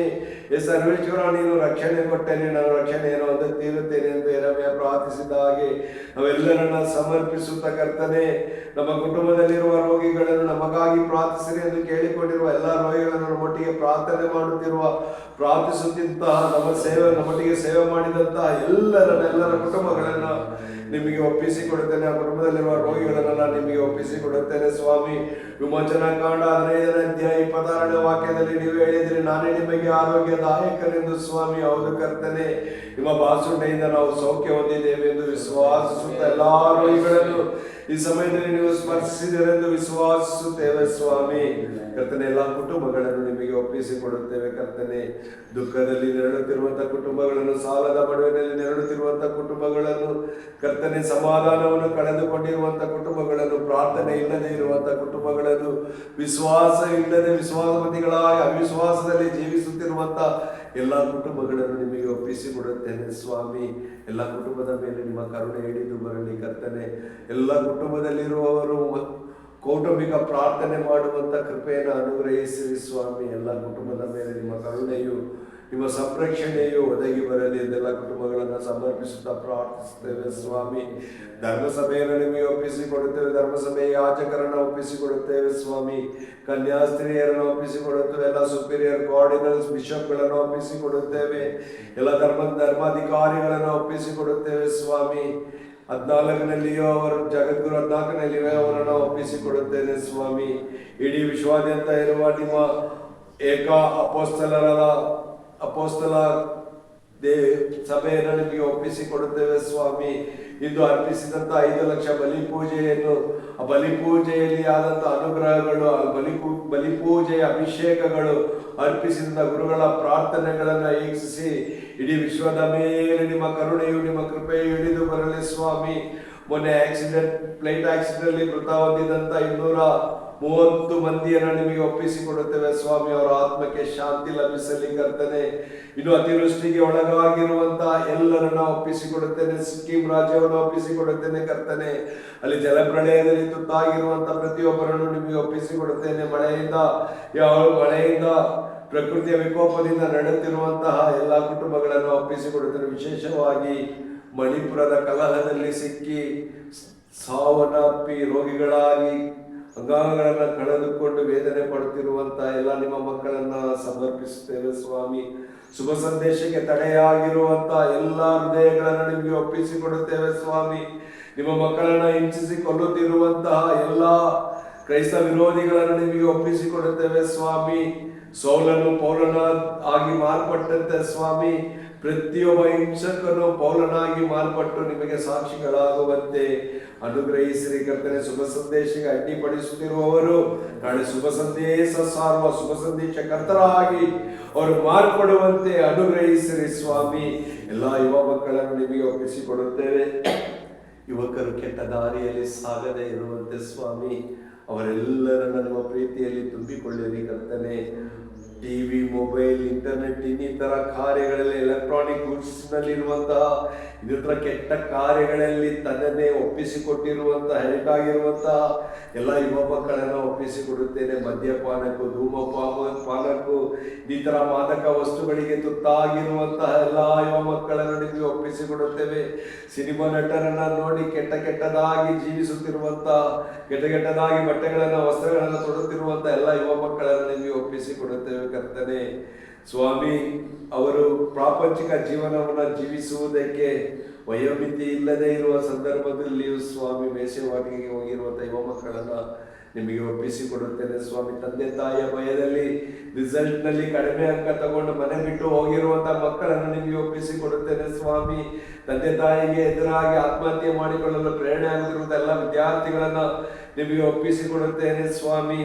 ಸರ್ವೇಶ್ವರ, ನೀನು ರಕ್ಷಣೆ ಕೊಟ್ಟಲ್ಲಿ ನಾನು ರಕ್ಷಣೆಯನ್ನು ಹೊಂದುತ್ತಿರುತ್ತೇನೆ ಎಂದು ಯೆರೆಮೀಯ ಪ್ರಾರ್ಥಿಸಿದ ಹಾಗೆ ನಾವೆಲ್ಲರನ್ನ ಸಮರ್ಪಿಸುತ್ತ ಕರ್ತನೆ, ನಮ್ಮ ಕುಟುಂಬದಲ್ಲಿರುವ ರೋಗಿಗಳನ್ನು ನಮಗಾಗಿ ಪ್ರಾರ್ಥಿಸಿರಿ ಎಂದು ಕೇಳಿಕೊಂಡಿರುವ ಎಲ್ಲ ರೋಗಿಗಳನ್ನು ನಮ್ಮೊಟ್ಟಿಗೆ ಪ್ರಾರ್ಥನೆ ಮಾಡುತ್ತಿರುವ, ಪ್ರಾರ್ಥಿಸುತ್ತಿದ್ದಂತಹ ನಮ್ಮೊಟ್ಟಿಗೆ ಸೇವೆ ಮಾಡಿದಂತಹ ಎಲ್ಲರ ಕುಟುಂಬಗಳನ್ನು ನಿಮಗೆ ಒಪ್ಪಿಸಿಕೊಡುತ್ತೇನೆ. ಆ ಕುಟುಂಬದಲ್ಲಿರುವ ರೋಗಿಗಳನ್ನೆಲ್ಲ ನಿಮಗೆ ಒಪ್ಪಿಸಿಕೊಡುತ್ತೇನೆ ಸ್ವಾಮಿ. ವಿಮೋಚನಾ ಕಾಂಡ 15:26 ವಾಕ್ಯದಲ್ಲಿ ನೀವು ಹೇಳಿದ್ರಿ, ನಾನೇ ನಿಮಗೆ ಆರೋಗ್ಯದಾಯಕನೆಂದು ಸ್ವಾಮಿ. ಹೌದು ಕರ್ತನೆ, ನಿಮ್ಮ ಬಾಸುಂಡೆಯಿಂದ ನಾವು ಸೌಖ್ಯ ಹೊಂದಿದ್ದೇವೆ ಎಂದು ವಿಶ್ವಾಸಿಸುತ್ತ ಎಲ್ಲಾ ರೋಗಿಗಳನ್ನು ಈ ಸಮಯದಲ್ಲಿ ನೀವು ಸ್ಪರ್ಶಿಸಿದರೆಂದು ವಿಶ್ವಾಸಿಸುತ್ತೇವೆ ಸ್ವಾಮಿ. ಕರ್ತನೆ, ಎಲ್ಲ ಕುಟುಂಬಗಳನ್ನು ನಿಮಗೆ ಒಪ್ಪಿಸಿಕೊಡುತ್ತೇವೆ ಕರ್ತನೆ. ದುಃಖದಲ್ಲಿ ನೆರಳುತ್ತಿರುವಂತಹ ಕುಟುಂಬಗಳನ್ನು, ಸಾಲದ ಬಡವಿನಲ್ಲಿ ನೆರಳುತ್ತಿರುವಂತಹ ಕುಟುಂಬಗಳನ್ನು ಕರ್ತನೆ, ಸಮಾಧಾನವನ್ನು ಕಳೆದುಕೊಂಡಿರುವಂತಹ ಕುಟುಂಬಗಳನ್ನು, ಪ್ರಾರ್ಥನೆ ಇಲ್ಲದೆ ಇರುವಂತಹ ಕುಟುಂಬಗಳನ್ನು, ವಿಶ್ವಾಸ ಇಲ್ಲದೆ ವಿಶ್ವಾಸಮತಿಗಳಾಗಿ ಅವಿಶ್ವಾಸದಲ್ಲಿ ಜೀವಿಸುತ್ತಿರುವಂತಹ ಎಲ್ಲ ಕುಟುಂಬಗಳನ್ನು ನಿಮಗೆ ಒಪ್ಪಿಸಿಕೊಡುತ್ತೇನೆ ಸ್ವಾಮಿ. ಎಲ್ಲ ಕುಟುಂಬದ ಮೇಲೆ ನಿಮ್ಮ ಕರುಣೆ ಹಿಡಿದು ಬರಲಿ ಕರ್ತನೆ. ಎಲ್ಲ ಕುಟುಂಬದಲ್ಲಿರುವವರು ಕೌಟುಂಬಿಕ ಪ್ರಾರ್ಥನೆ ಮಾಡುವಂತ ಕೃಪೆಯನ್ನು ಅನುಗ್ರಹಿಸಿರಿ ಸ್ವಾಮಿ. ಎಲ್ಲ ಕುಟುಂಬದ ಮೇಲೆ ನಿಮ್ಮ ಕರುಣೆಯು, ನಿಮ್ಮ ಸಂರಕ್ಷಣೆಯು ಒದಗಿ ಬರಲಿ. ಇದೆಲ್ಲ ಕುಟುಂಬಗಳನ್ನು ಸಮರ್ಪಿಸುತ್ತಾ ಪ್ರಾರ್ಥಿಸುತ್ತೇವೆ ಸ್ವಾಮಿ. ಧರ್ಮಸಭೆಯನ್ನು ನಿಮಗೆ ಒಪ್ಪಿಸಿಕೊಡುತ್ತೇವೆ. ಧರ್ಮಸಭೆಯ ಯಾಜಕರನ್ನು ಒಪ್ಪಿಸಿಕೊಡುತ್ತೇವೆ ಸ್ವಾಮಿ. ಕನ್ಯಾಸ್ತ್ರೀಯರನ್ನು ಒಪ್ಪಿಸಿಕೊಡುತ್ತೇವೆ. ಎಲ್ಲ ಸುಪೀರಿಯರ್ ಕಾರ್ಡಿನಲ್ಸ್, ಬಿಷಪ್ಗಳನ್ನು ಒಪ್ಪಿಸಿಕೊಡುತ್ತೇವೆ. ಎಲ್ಲ ಧರ್ಮಾಧಿಕಾರಿಗಳನ್ನು ಒಪ್ಪಿಸಿಕೊಡುತ್ತೇವೆ ಸ್ವಾಮಿ. 14ನಲ್ಲಿಯೋ ಅವರು ಜಗದ್ಗುರು 14ನಲ್ಲಿಯೋ ಅವರನ್ನು ಒಪ್ಪಿಸಿಕೊಡುತ್ತೇನೆ ಸ್ವಾಮಿ. ಇಡೀ ವಿಶ್ವಾದ್ಯಂತ ಇರುವ ನಿಮ್ಮ ಏಕ ಅಪೋಸ್ತಲ ಸಭೆಯನ್ನು ನಿಮಗೆ ಒಪ್ಪಿಸಿಕೊಡುತ್ತೇವೆ ಸ್ವಾಮಿ. ಇಂದು ಅರ್ಪಿಸಿದಂತ 5 ಲಕ್ಷ ಬಲಿಪೂಜೆಯನ್ನು, ಆ ಬಲಿಪೂಜೆಯಲ್ಲಿ ಆದಂತ ಅನುಗ್ರಹಗಳು, ಬಲಿಪೂಜೆಯ ಅಭಿಷೇಕಗಳು, ಅರ್ಪಿಸಿದ ಗುರುಗಳ ಪ್ರಾರ್ಥನೆಗಳನ್ನು ವೀಕ್ಷಿಸಿ ಇಡೀ ವಿಶ್ವದ ಮೇಲೆ ನಿಮ್ಮ ಕರುಣೆಯು, ನಿಮ್ಮ ಕೃಪೆಯು ಇಳಿದು ಬರಲಿ ಸ್ವಾಮಿ. ಮೊನ್ನೆ ಫ್ಲೈಟ್ ಆಕ್ಸಿಡೆಂಟ್ ಅಲ್ಲಿ ಮೃತ ಹೊಂದಿದಂತ 230 ಮಂದಿಯನ್ನು ನಿಮಗೆ ಒಪ್ಪಿಸಿಕೊಡುತ್ತೇವೆ ಸ್ವಾಮಿ. ಅವರ ಆತ್ಮಕ್ಕೆ ಶಾಂತಿ ಲಭಿಸಲಿ ಕರ್ತನೆ. ಇನ್ನು ಅತಿವೃಷ್ಟಿಗೆ ಒಳಗಾಗಿರುವಂತ ಎಲ್ಲರನ್ನ ಒಪ್ಪಿಸಿಕೊಡುತ್ತೇನೆ. ಸಿಕ್ಕಿಂ ರಾಜ್ಯವನ್ನು ಒಪ್ಪಿಸಿಕೊಡುತ್ತೇನೆ ಕರ್ತನೆ. ಅಲ್ಲಿ ಜಲಪ್ರಳಯದಲ್ಲಿ ತುತ್ತಾಗಿರುವಂತ ಪ್ರತಿಯೊಬ್ಬರನ್ನು ನಿಮಗೆ ಒಪ್ಪಿಸಿಕೊಡುತ್ತೇನೆ. ಮಳೆಯಿಂದ ಪ್ರಕೃತಿಯ ವಿಕೋಪದಿಂದ ನಡೆಯುತ್ತಿರುವಂತಹ ಎಲ್ಲಾ ಕುಟುಂಬಗಳನ್ನು ಒಪ್ಪಿಸಿಕೊಡುತ್ತೇನೆ. ವಿಶೇಷವಾಗಿ ಮಣಿಪುರದ ಕಲಹದಲ್ಲಿ ಸಿಕ್ಕಿ ಸಾವನ್ನಪ್ಪಿ ರೋಗಿಗಳಾಗಿ ಅಂಗಾಂಗಗಳನ್ನು ಕಳೆದುಕೊಂಡು ವೇದನೆ ಪಡುತ್ತಿರುವಂತಹ ಎಲ್ಲ ನಿಮ್ಮ ಮಕ್ಕಳನ್ನ ಸಮರ್ಪಿಸುತ್ತೇವೆ ಸ್ವಾಮಿ. ಶುಭ ಸಂದೇಶಕ್ಕೆ ತಡೆಯಾಗಿರುವಂತ ಎಲ್ಲ ಹೃದಯಗಳನ್ನು ನಿಮಗೆ ಒಪ್ಪಿಸಿಕೊಡುತ್ತೇವೆ ಸ್ವಾಮಿ. ನಿಮ್ಮ ಮಕ್ಕಳನ್ನ ಹಿಂಸಿಸಿ ಕೊಲ್ಲುತ್ತಿರುವಂತಹ ಎಲ್ಲ ಕ್ರೈಸ್ತ ವಿರೋಧಿಗಳನ್ನು ನಿಮಗೆ ಒಪ್ಪಿಸಿಕೊಡುತ್ತೇವೆ ಸ್ವಾಮಿ. ಸೌಲನು ಪೌಲನ ಆಗಿ ಮಾರ್ಪಟ್ಟಂತೆ ಸ್ವಾಮಿ, ಪ್ರತಿಯೊಬ್ಬ ಹಿಂಸಕನು ಪೌಲನಾಗಿ ಮಾರ್ಪಟ್ಟು ನಿಮಗೆ ಸಾಕ್ಷಿಗಳಾಗುವಂತೆ ಅನುಗ್ರಹಿಸಿರಿ ಕರ್ತನೆ. ಶುಭ ಸಂದೇಶಕ್ಕೆ ಅಡ್ಡಿಪಡಿಸುತ್ತಿರುವವರು ನಾಳೆ ಶುಭ ಸಂದೇಶ ಸಾರುವ ಶುಭ ಸಂದೇಶ ಕರ್ತರಾಗಿ ಅವರು ಮಾರ್ಪಡುವಂತೆ ಅನುಗ್ರಹಿಸಿರಿ ಸ್ವಾಮಿ. ಎಲ್ಲಾ ಯುವ ಮಕ್ಕಳನ್ನು ನಿಮಗೆ ಒಪ್ಪಿಸಿಕೊಡುತ್ತೇವೆ. ಯುವಕರು ಕೆಟ್ಟ ದಾರಿಯಲ್ಲಿ ಸಾಗದೆ ಇರುವಂತೆ ಸ್ವಾಮಿ, ಅವರೆಲ್ಲರನ್ನ ನಿಮ್ಮ ಪ್ರೀತಿಯಲ್ಲಿ ತುಂಬಿಕೊಳ್ಳಿರಿ ಕರ್ತನೆ. ಟಿವಿ, ಮೊಬೈಲ್, ಇಂಟರ್ನೆಟ್ ಇನ್ನಿತರ ಕಾರ್ಯಗಳಲ್ಲಿ, ಎಲೆಕ್ಟ್ರಾನಿಕ್ ಗೂಡ್ಸ್ ನಲ್ಲಿರುವಂತಹ ಇನ್ನಿತರ ಕೆಟ್ಟ ಕಾರ್ಯಗಳಲ್ಲಿ ತನ್ನನ್ನೇ ಒಪ್ಪಿಸಿಕೊಟ್ಟಿರುವಂತಹ ಹೆಲ್ಟಾಗಿರುವಂತಹ ಎಲ್ಲ ಯುವ ಮಕ್ಕಳನ್ನು ಒಪ್ಪಿಸಿಕೊಡುತ್ತೇನೆ. ಮದ್ಯಪಾನಕ್ಕೂ, ಧೂಮಪಾನಕ್ಕೂ, ಇನ್ನಿತರ ಮಾದಕ ವಸ್ತುಗಳಿಗೆ ತುತ್ತಾಗಿರುವಂತಹ ಎಲ್ಲ ಯುವ ಮಕ್ಕಳನ್ನು ನಿಮಗೆ ಒಪ್ಪಿಸಿಕೊಡುತ್ತೇವೆ. ಸಿನಿಮಾ ನಟರನ್ನ ನೋಡಿ ಕೆಟ್ಟದಾಗಿ ಜೀವಿಸುತ್ತಿರುವಂತಹ, ಕೆಟ್ಟದಾಗಿ ಬಟ್ಟೆಗಳನ್ನ, ವಸ್ತ್ರಗಳನ್ನು ತೊಡುತ್ತಿರುವಂತಹ ಎಲ್ಲ ಯುವ ಮಕ್ಕಳನ್ನು ನಿಮಗೆ ಒಪ್ಪಿಸಿಕೊಡುತ್ತೇವೆ ಕರ್ತನೆ. ಸ್ವಾಮಿ, ಅವರು ಪ್ರಾಪಂಚಿಕ ಜೀವನವನ್ನು ಜೀವಿಸುವುದಕ್ಕೆ ವಯೋಮಿತಿ ಇಲ್ಲದೆ ಇರುವ ಸಂದರ್ಭದಲ್ಲಿಯೂ ಸ್ವಾಮಿ ಬೇಸೆವಾಟಿಗೆ ಹೋಗಿರುವಂತಹ ಯುವ ಮಕ್ಕಳನ್ನ ನಿಮಗೆ ಒಪ್ಪಿಸಿಕೊಡುತ್ತೇನೆ ಸ್ವಾಮಿ. ತಂದೆ ತಾಯಿಯ ಭಯದಲ್ಲಿ ರಿಸಲ್ಟ್ ನಲ್ಲಿ ಕಡಿಮೆ ಅಂಕ ತಗೊಂಡು ಮನೆ ಬಿಟ್ಟು ಹೋಗಿರುವಂತಹ ಮಕ್ಕಳನ್ನು ನಿಮಗೆ ಒಪ್ಪಿಸಿಕೊಡುತ್ತೇನೆ ಸ್ವಾಮಿ. ತಂದೆ ತಾಯಿಗೆ ಎದುರಾಗಿ ಆತ್ಮಹತ್ಯೆ ಮಾಡಿಕೊಳ್ಳಲು ಪ್ರೇರಣೆ ಆಗಿರುವಂತಹ ಎಲ್ಲ ವಿದ್ಯಾರ್ಥಿಗಳನ್ನ ನಿಮಗೆ ಒಪ್ಪಿಸಿಕೊಡುತ್ತೇನೆ ಸ್ವಾಮಿ.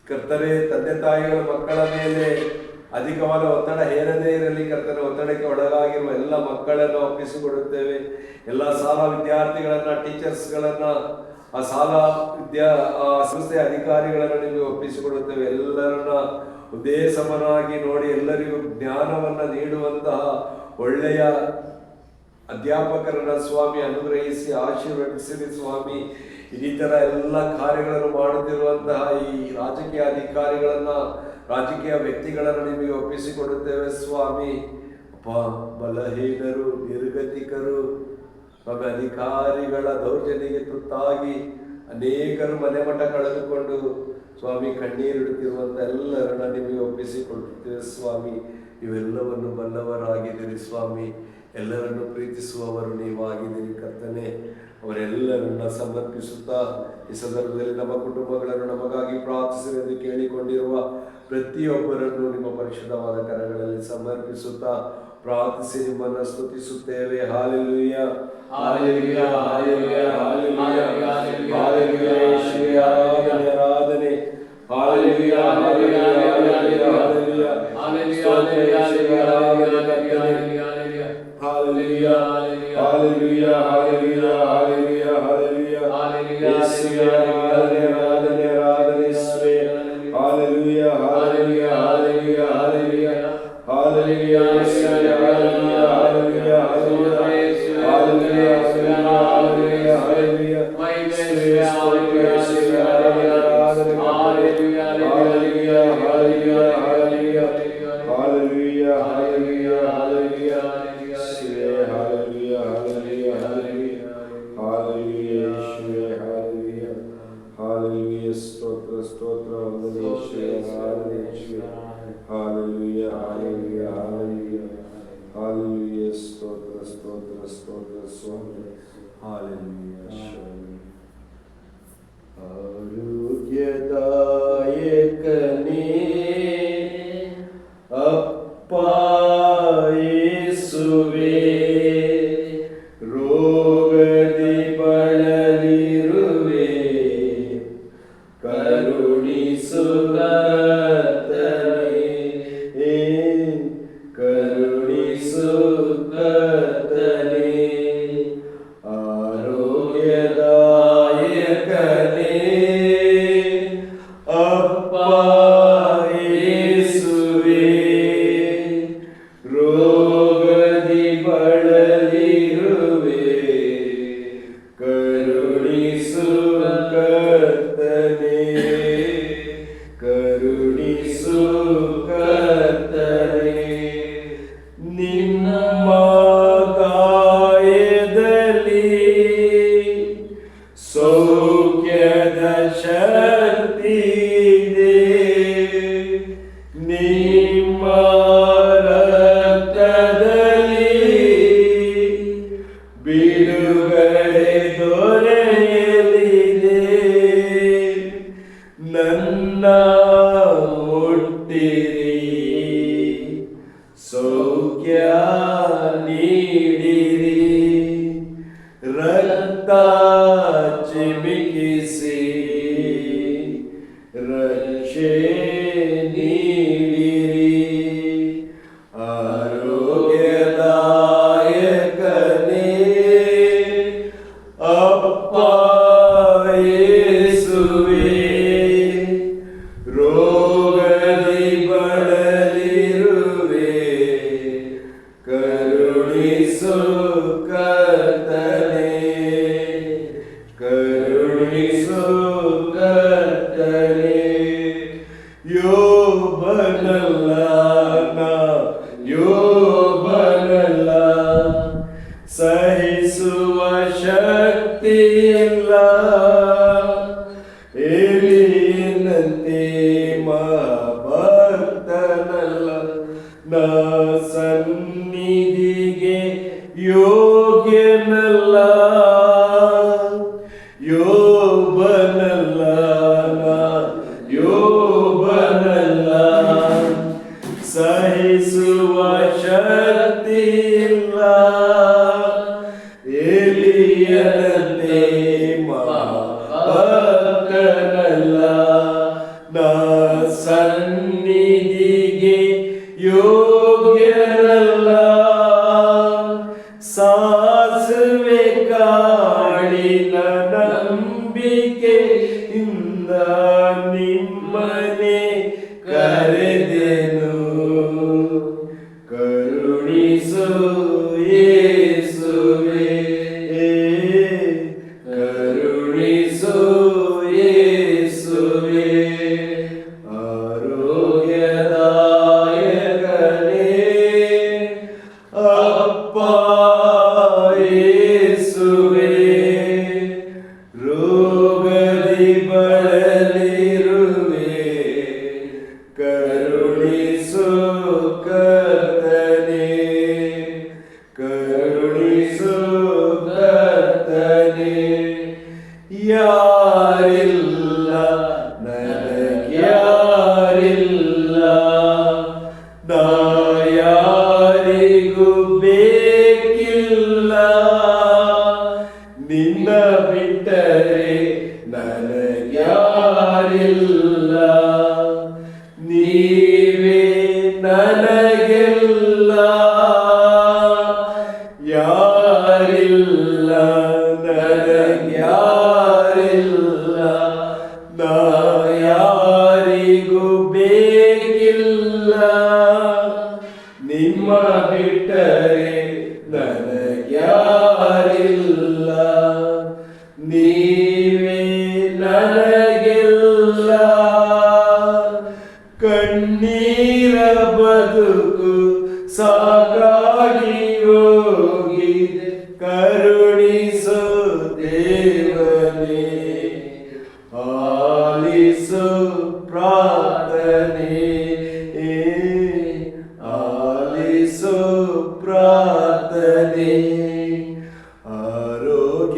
ಕರ್ತನೆ, ತಂದೆ ತಾಯಿಗಳ ಮಕ್ಕಳ ಮೇಲೆ ಅಧಿಕವಾದ ಒತ್ತಡ ಹೇರದೇ ಇರಲಿ ಕರ್ತನೆ. ಒತ್ತಡಕ್ಕೆ ಒಳಗಾಗಿರುವ ಎಲ್ಲ ಮಕ್ಕಳನ್ನು ಒಪ್ಪಿಸಿಕೊಡುತ್ತೇವೆ. ಎಲ್ಲ ಶಾಲಾ ವಿದ್ಯಾರ್ಥಿಗಳನ್ನ, ಟೀಚರ್ಸ್ಗಳನ್ನ, ಆ ಶಾಲಾ ಸಂಸ್ಥೆಯ ಅಧಿಕಾರಿಗಳನ್ನು ನಿಮಗೆ ಒಪ್ಪಿಸಿಕೊಡುತ್ತೇವೆ. ಎಲ್ಲರನ್ನ ಒಂದೇ ಸಮನಾಗಿ ನೋಡಿ ಎಲ್ಲರಿಗೂ ಜ್ಞಾನವನ್ನ ನೀಡುವಂತಹ ಒಳ್ಳೆಯ ಅಧ್ಯಾಪಕರನ್ನ ಸ್ವಾಮಿ ಅನುಗ್ರಹಿಸಿ ಆಶೀರ್ವದಿಸಿರಿ ಸ್ವಾಮಿ. ಇನ್ನಿತರ ಎಲ್ಲ ಕಾರ್ಯಗಳನ್ನು ಮಾಡುತ್ತಿರುವಂತಹ ಈ ರಾಜಕೀಯ ಅಧಿಕಾರಿಗಳನ್ನ, ರಾಜಕೀಯ ವ್ಯಕ್ತಿಗಳನ್ನು ನಿಮಗೆ ಒಪ್ಪಿಸಿಕೊಡುತ್ತೇವೆ ಸ್ವಾಮಿ. ಬಲಹೀನರು, ನಿರ್ಗತಿಕರು, ಅಧಿಕಾರಿಗಳ ದೌರ್ಜನ್ಯಕ್ಕೆ ತುತ್ತಾಗಿ ಅನೇಕರು ಮನೆ ಮಠ ಕಳೆದುಕೊಂಡು ಸ್ವಾಮಿ ಕಣ್ಣೀರಿಡುತ್ತಿರುವಂತ ಎಲ್ಲರನ್ನ ನಿಮಗೆ ಒಪ್ಪಿಸಿಕೊಡುತ್ತೇವೆ ಸ್ವಾಮಿ. ಇವೆಲ್ಲವನ್ನು ಬಲ್ಲವರಾಗಿದ್ದೀರಿ ಸ್ವಾಮಿ. ಎಲ್ಲರನ್ನು ಪ್ರೀತಿಸುವವರು ನೀವಾಗಿದ್ದೀರಿ ಕರ್ತನೆ. ಅವರೆಲ್ಲರನ್ನ ಸಮರ್ಪಿಸುತ್ತಾ ಈ ಸಂದರ್ಭದಲ್ಲಿ ನಮ್ಮ ಕುಟುಂಬಗಳನ್ನು ನಮಗಾಗಿ ಪ್ರಾರ್ಥಿಸಿರೆಂದು ಕೇಳಿಕೊಂಡಿರುವ ಪ್ರತಿಯೊಬ್ಬರನ್ನು ನಿಮ್ಮ ಪರಿಶುದ್ಧವಾದ ಕರಗಳಲ್ಲಿ ಸಮರ್ಪಿಸುತ್ತಾ ಪ್ರಾರ್ಥಿಸಿ ನಿಮ್ಮನ್ನು ಸ್ತುತಿಸುತ್ತೇವೆ. Hallelujah, hallelujah, hallelujah, hallelujah, hallelujah. ಶ್ರೀ ಆರಾಧನೆ, ಆರಾಧನೆ. Hallelujah, hallelujah, hallelujah, hallelujah, hallelujah, ಶ್ರೀ ಆರಾಧನೆ ಕರ್ತನೆ. Hallelujah, hallelujah, hallelujah, hallelujah, hallelujah, hallelujah, Yeshua, ಆರಾಧನೆ, ಆರಾಧನೆ ಯೇಸುವೇ. Hallelujah, hallelujah, hallelujah, hallelujah, hallelujah, Yeshua, hallelujah, hallelujah, hallelujah, hallelujah, hallelujah, hallelujah, hallelujah, Yeshua, ಆರಾಧನೆ, hallelujah, hallelujah, hallelujah, hallelujah, hallelujah, hallelujah, hallelujah. Hallelujah, hallelujah, hallelujah, hallelujah, Yeshua, hallelujah, hallelujah. ಆರೋಗ್ಯದಾಯಕನೇ ಅಪ್ಪ ಯೇಸುವೇ, ರೋಗದಿ ಬಳಲಿರುವೆ, ಕರುಣಿಸು ಕರ್ತನೇ, ಕರುಣಿಸು ಕರ್ತನೇ. ಆರೋಗ್ಯದಾಯಕನೇ ಅಪ್ಪ ಯೇಸುವೇ, ರೋಗದಿ ಬಳಲಿರುವೆ, ಕರುಣಿಸು ಕರ್ತನೇ, ಕರುಣಿಸು ಕರ್ತನೇ. ನಿಮ್ಮ ಕಾಯದಲ್ಲಿ ಸೌಖ್ಯದ ಶಕ್ತಿ ಇದೆ, ನಿಮ್ಮ ರಕ್ತದಲ್ಲಿ ಬಿಡುಗಡೆ ದೊರೆಯಲಿದೆ. ನನ್ನ ಮುಟ್ಟಿರಿ, ಸೌಖ್ಯ ನೀಡಿರಿ, ರಕ್ತ ಚಿಮಿಕಿಸಿ ರಕ್ಷೆ ನೀಡಿರಿ. ಆರೋಗ್ಯದಾಯಕನೇ ಅಪ್ಪ ಯೇಸುವೇ, ರೋಗದಿ ಬಳಲಿರುವೆ, ಕರುಣಿಸು ಕರ್ತನೇ, ಕರುಣಿಸು ಕರ್ತನೇ. ಯೋಬನಲ್ಲ ನಾ ಯೋಬನಲ್ಲ, ಸಹಿಸುವ ಶಕ್ತಿಯಿಲ್ಲ, ಏಲಿಯನಂತೆ ಮಹಾಭಕ್ತನಲ್ಲ, ನಾ ಸನ್ನಿಧಿಗೆ ಯೋಗ್ಯನಲ್ಲ, ಯೋಬನಲ್ಲ ನಾ ಯೋಬನಲ್ಲ, ಸಹಿಸುವ ಶಕ್ತಿಯಿಲ್ಲ, ಏಲಿಯನಂತೆ ಮಹಾಭಕ್ತನಲ್ಲ, ನಾ ಸನ್ನಿಧಿಗೆ ಯೋಗ್ಯನಲ್ಲ. ಸಾಸುವೆ ಕಾಳಿನ ನಂಬಿಕೆಯಿಂದ ನಿಮ್ಮನೆ ಕರೆದೆನು, ಕರುಣಿಸು ಯೇಸುವೇ, ಕರುಣಿಸು ಯೇಸುವೇ. ಆರೋಗ್ಯದಾಯಕನೇ ಅಪ್ಪ ಯೇಸುವೇ, ರೋಗದಿ ಬಳಲಿರುವೆ, ಕರುಣಿಸು ಕರ್ತನೇ, ಕರುಣಿಸು ಕರ್ತನೇ. ಯಾರಿಲ್ಲ ನನಗ್ಯಾರಿಲ್ಲ, ನಾ ಯಾರಿಗೂ ಬೇಕಿಲ್ಲ, ನಿನ್ನ ಬಿಟ್ಟರೆ ನನಗ್ಯಾರಿಲ್ಲ, ನೀವೇ ನನಗೆಲ್ಲ. ಯಾರಿಲ್ಲ ನನಗ್ಯಾರಿಲ್ಲ, ನಾ ಯಾರಿಗೂ ಬೇಕಿಲ್ಲ, ನಿಮ್ಮ ಬಿಟ್ಟರೆ ನನಗ್ಯಾರಿಲ್ಲ, ನೀವೇ ನನಗೆ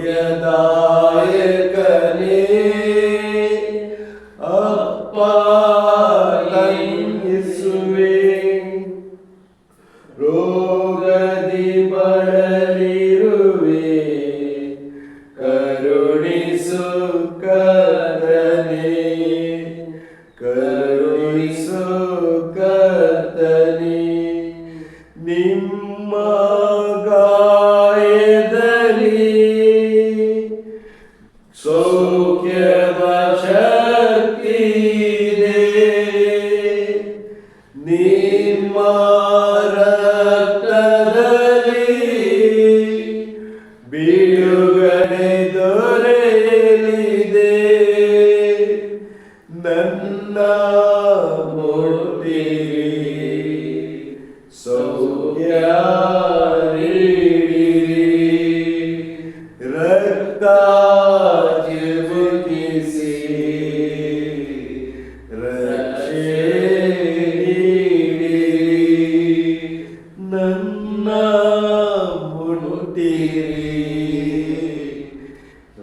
ಸೌಖ್ಯದಾಯಕನೇ ಅಪ್ಪ ತಂಗಿಸುವೆ, ರೋಗದಿ ಬಳಲಿರುವೆ ಕರುಣಿಸು ಕರ್ತನೇ, ಕರುಣಿಸು ಕರ್ತನೇ. ನಿಮ್ಮ ಗಾಯದಲ್ಲಿ ಸೌಖ್ಯದ ಶಕ್ತಿ ಇದೆ, ನಿಮ್ಮ ರಕ್ತದಲ್ಲಿ ಬಿಡುಗಡೆ ದೊರೆಯಲಿದೆ. ನನ್ನ ಮುಟ್ಟಿರಿ, ಸೌಖ್ಯ ನೀಡಿರಿ, ರಕ್ತ ಚಿಮುಕಿಸಿ ರಕ್ಷೆ ನೀಡಿರಿ. ನನ್ನ ಮುಟ್ಟಿರಿ,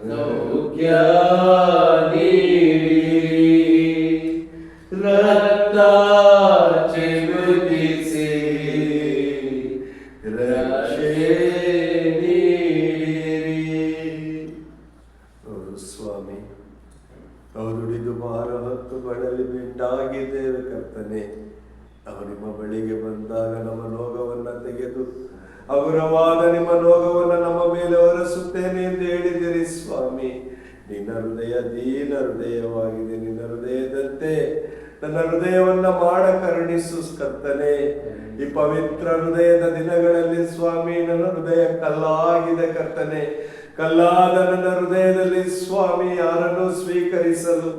ಸೌಖ್ಯ ನೀಡಿರಿ, ರಕ್ತ ಚಿಮುಕಿಸಿ ರಕ್ಷೆ ನೀಡಿರಿ. ಹೌದು ಸ್ವಾಮಿ, ನಾವು ದುಡಿದು ಭಾರ ಹೊತ್ತು ಬಳಲಿ ಬಿಟ್ಟಾಗಿದ್ದೇವೆ ಕರ್ತನೆ. ನಾವು ನಿಮ್ಮ ಬಳಿಗೆ ಬಂದಾಗ ನಮ್ಮ ನೋಗವನ್ನು ತೆಗೆದು ಹಗುರವಾದ ನಿಮ್ಮ ನೋಗವನ್ನು ನಮ್ಮ ಮೇಲೆ ಹೊರಸುತ್ತೇನೆ ಎಂದು ಹೇಳಿದಿರಿ ಸ್ವಾಮಿ. ನಿನ್ನ ಹೃದಯ ದೀನ ಹೃದಯವಾಗಿದೆ. ನಿನ್ನ ಹೃದಯದಂತೆ ನನ್ನ ಹೃದಯವನ್ನ ಮಾಡ ಕರುಣಿಸು ಕರ್ತನೆ. ಈ ಪವಿತ್ರ ಹೃದಯದ ದಿನಗಳಲ್ಲಿ ಸ್ವಾಮಿ, ನನ್ನ ಹೃದಯ ಕಲ್ಲಾಗಿದೆ ಕರ್ತನೆ. ಕಲ್ಲಾದ ನನ್ನ ಹೃದಯದಲ್ಲಿ ಸ್ವಾಮಿ, ಯಾರನ್ನೂ ಸ್ವೀಕರಿಸಲು,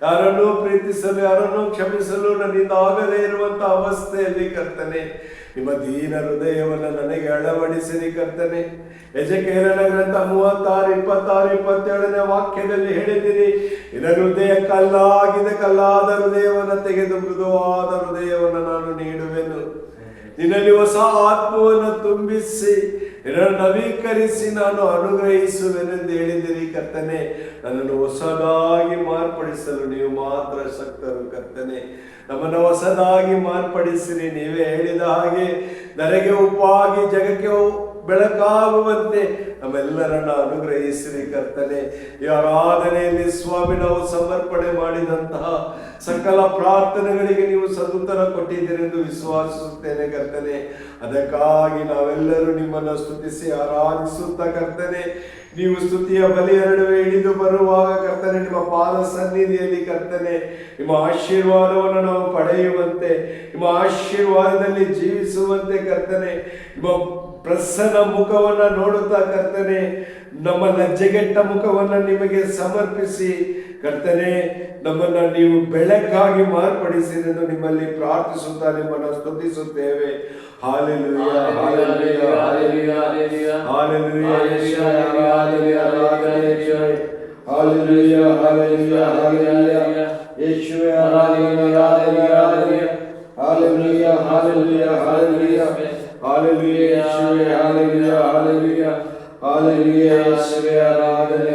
ಯಾರನ್ನೂ ಪ್ರೀತಿಸಲು, ಯಾರನ್ನೂ ಕ್ಷಮಿಸಲು ನನ್ನಿಂದ ಆಗದೇ ಇರುವಂತಹ ಅವಸ್ಥೆಯಲ್ಲಿ ಕರ್ತನೆ, ನಿಮ್ಮ ದೀನ ಹೃದಯವನ್ನು ನನಗೆ ಅಳವಡಿಸಿರಿ ಕರ್ತನೆ. ಯೆಜಕೇಲನ ಗ್ರಂಥ 36, 26, 27ನೇ ವಾಕ್ಯದಲ್ಲಿ ಹೇಳಿದಿರಿ, ನಿನ್ನ ಹೃದಯ ಕಲ್ಲಾಗಿದೆ, ಕಲ್ಲಾದ ಹೃದಯವನ್ನು ತೆಗೆದು ಮೃದುವಾದ ಹೃದಯವನ್ನು ನಾನು ನೀಡುವೆನು. ನಿನ್ನಲ್ಲಿ ಹೊಸ ಆತ್ಮವನ್ನು ತುಂಬಿಸಿ ನಿನ್ನನ್ನು ನವೀಕರಿಸಿ ನಾನು ಅನುಗ್ರಹಿಸುವೆನೆಂದು ಹೇಳಿದಿರಿ ಕರ್ತನೆ. ನನ್ನನ್ನು ಹೊಸದಾಗಿ ಮಾರ್ಪಡಿಸಲು ನೀವು ಮಾತ್ರ ಶಕ್ತರು ಕರ್ತನೆ. ನಮ್ಮನ್ನು ಹೊಸದಾಗಿ ಮಾರ್ಪಡಿಸಿರಿ. ನೀವೇ ಹೇಳಿದ ಹಾಗೆ ನನಗೆ ಉಪ್ಪಾಗಿ ಜಗಕ್ಕೆ ಬೆಳಕಾಗುವಂತೆ ನಮ್ಮೆಲ್ಲರನ್ನ ಅನುಗ್ರಹಿಸಿರಿ ಕರ್ತನೆ. ಈ ಆರಾಧನೆಯಲ್ಲಿ ಸ್ವಾಮಿ, ನಾವು ಸಮರ್ಪಣೆ ಮಾಡಿದಂತಹ ಸಕಲ ಪ್ರಾರ್ಥನೆಗಳಿಗೆ ನೀವು ಸದುತ್ತರ ಕೊಟ್ಟಿದ್ದೀರೆಂದು ವಿಶ್ವಾಸಿಸುತ್ತೇನೆ ಕರ್ತನೆ. ಅದಕ್ಕಾಗಿ ನಾವೆಲ್ಲರೂ ನಿಮ್ಮನ್ನು ಸ್ತುತಿಸಿ ಆರಾಧಿಸುತ್ತಾ ಕರ್ತನೆ, ನೀವು ಸ್ತುತಿಯ ಬಲಿಯ ನಡುವೆ ಇಳಿದು ಬರುವಾಗ ಕರ್ತನೆ, ನಿಮ್ಮ ಪಾದ ಸನ್ನಿಧಿಯಲ್ಲಿ ಕರ್ತನೆ, ನಿಮ್ಮ ಆಶೀರ್ವಾದವನ್ನು ನಾವು ಪಡೆಯುವಂತೆ, ನಿಮ್ಮ ಆಶೀರ್ವಾದದಲ್ಲಿ ಜೀವಿಸುವಂತೆ ಕರ್ತನೆ, ನಿಮ್ಮ ಪ್ರಸನ್ನ ಮುಖವನ್ನು ನೋಡುತ್ತಾ ಕರ್ತನೆ, ನಮ್ಮ ಲಜ್ಜೆಗೆಟ್ಟ ಮುಖವನ್ನು ನಿಮಗೆ ಸಮರ್ಪಿಸಿ ಕರ್ತನೆ, ನಮ್ಮನ್ನ ನೀವು ಬೆಳಕಾಗಿ ಮಾರ್ಪಡಿಸಿರೆಂದು ನಿಮ್ಮಲ್ಲಿ ಪ್ರಾರ್ಥಿಸುತ್ತಾ ನಿಮ್ಮನ್ನು ಸ್ತುತಿಸುತ್ತೇವೆ. Hallelujah, hallelujah, hallelujah, hallelujah, hallelujah, hallelujah, hallelujah, hallelujah, ಯೇಸುವೇ hallelujah, hallelujah, hallelujah, hallelujah, hallelujah, hallelujah, ಯೇಸುವೇ ಹಾಲೆಲೂಯಾ, ಹಾಲೆಲೂಯಾ, ಹಾಲೆಲೂಯಾ, ಯೇಸುವೇ ಆರಾಧನೆ.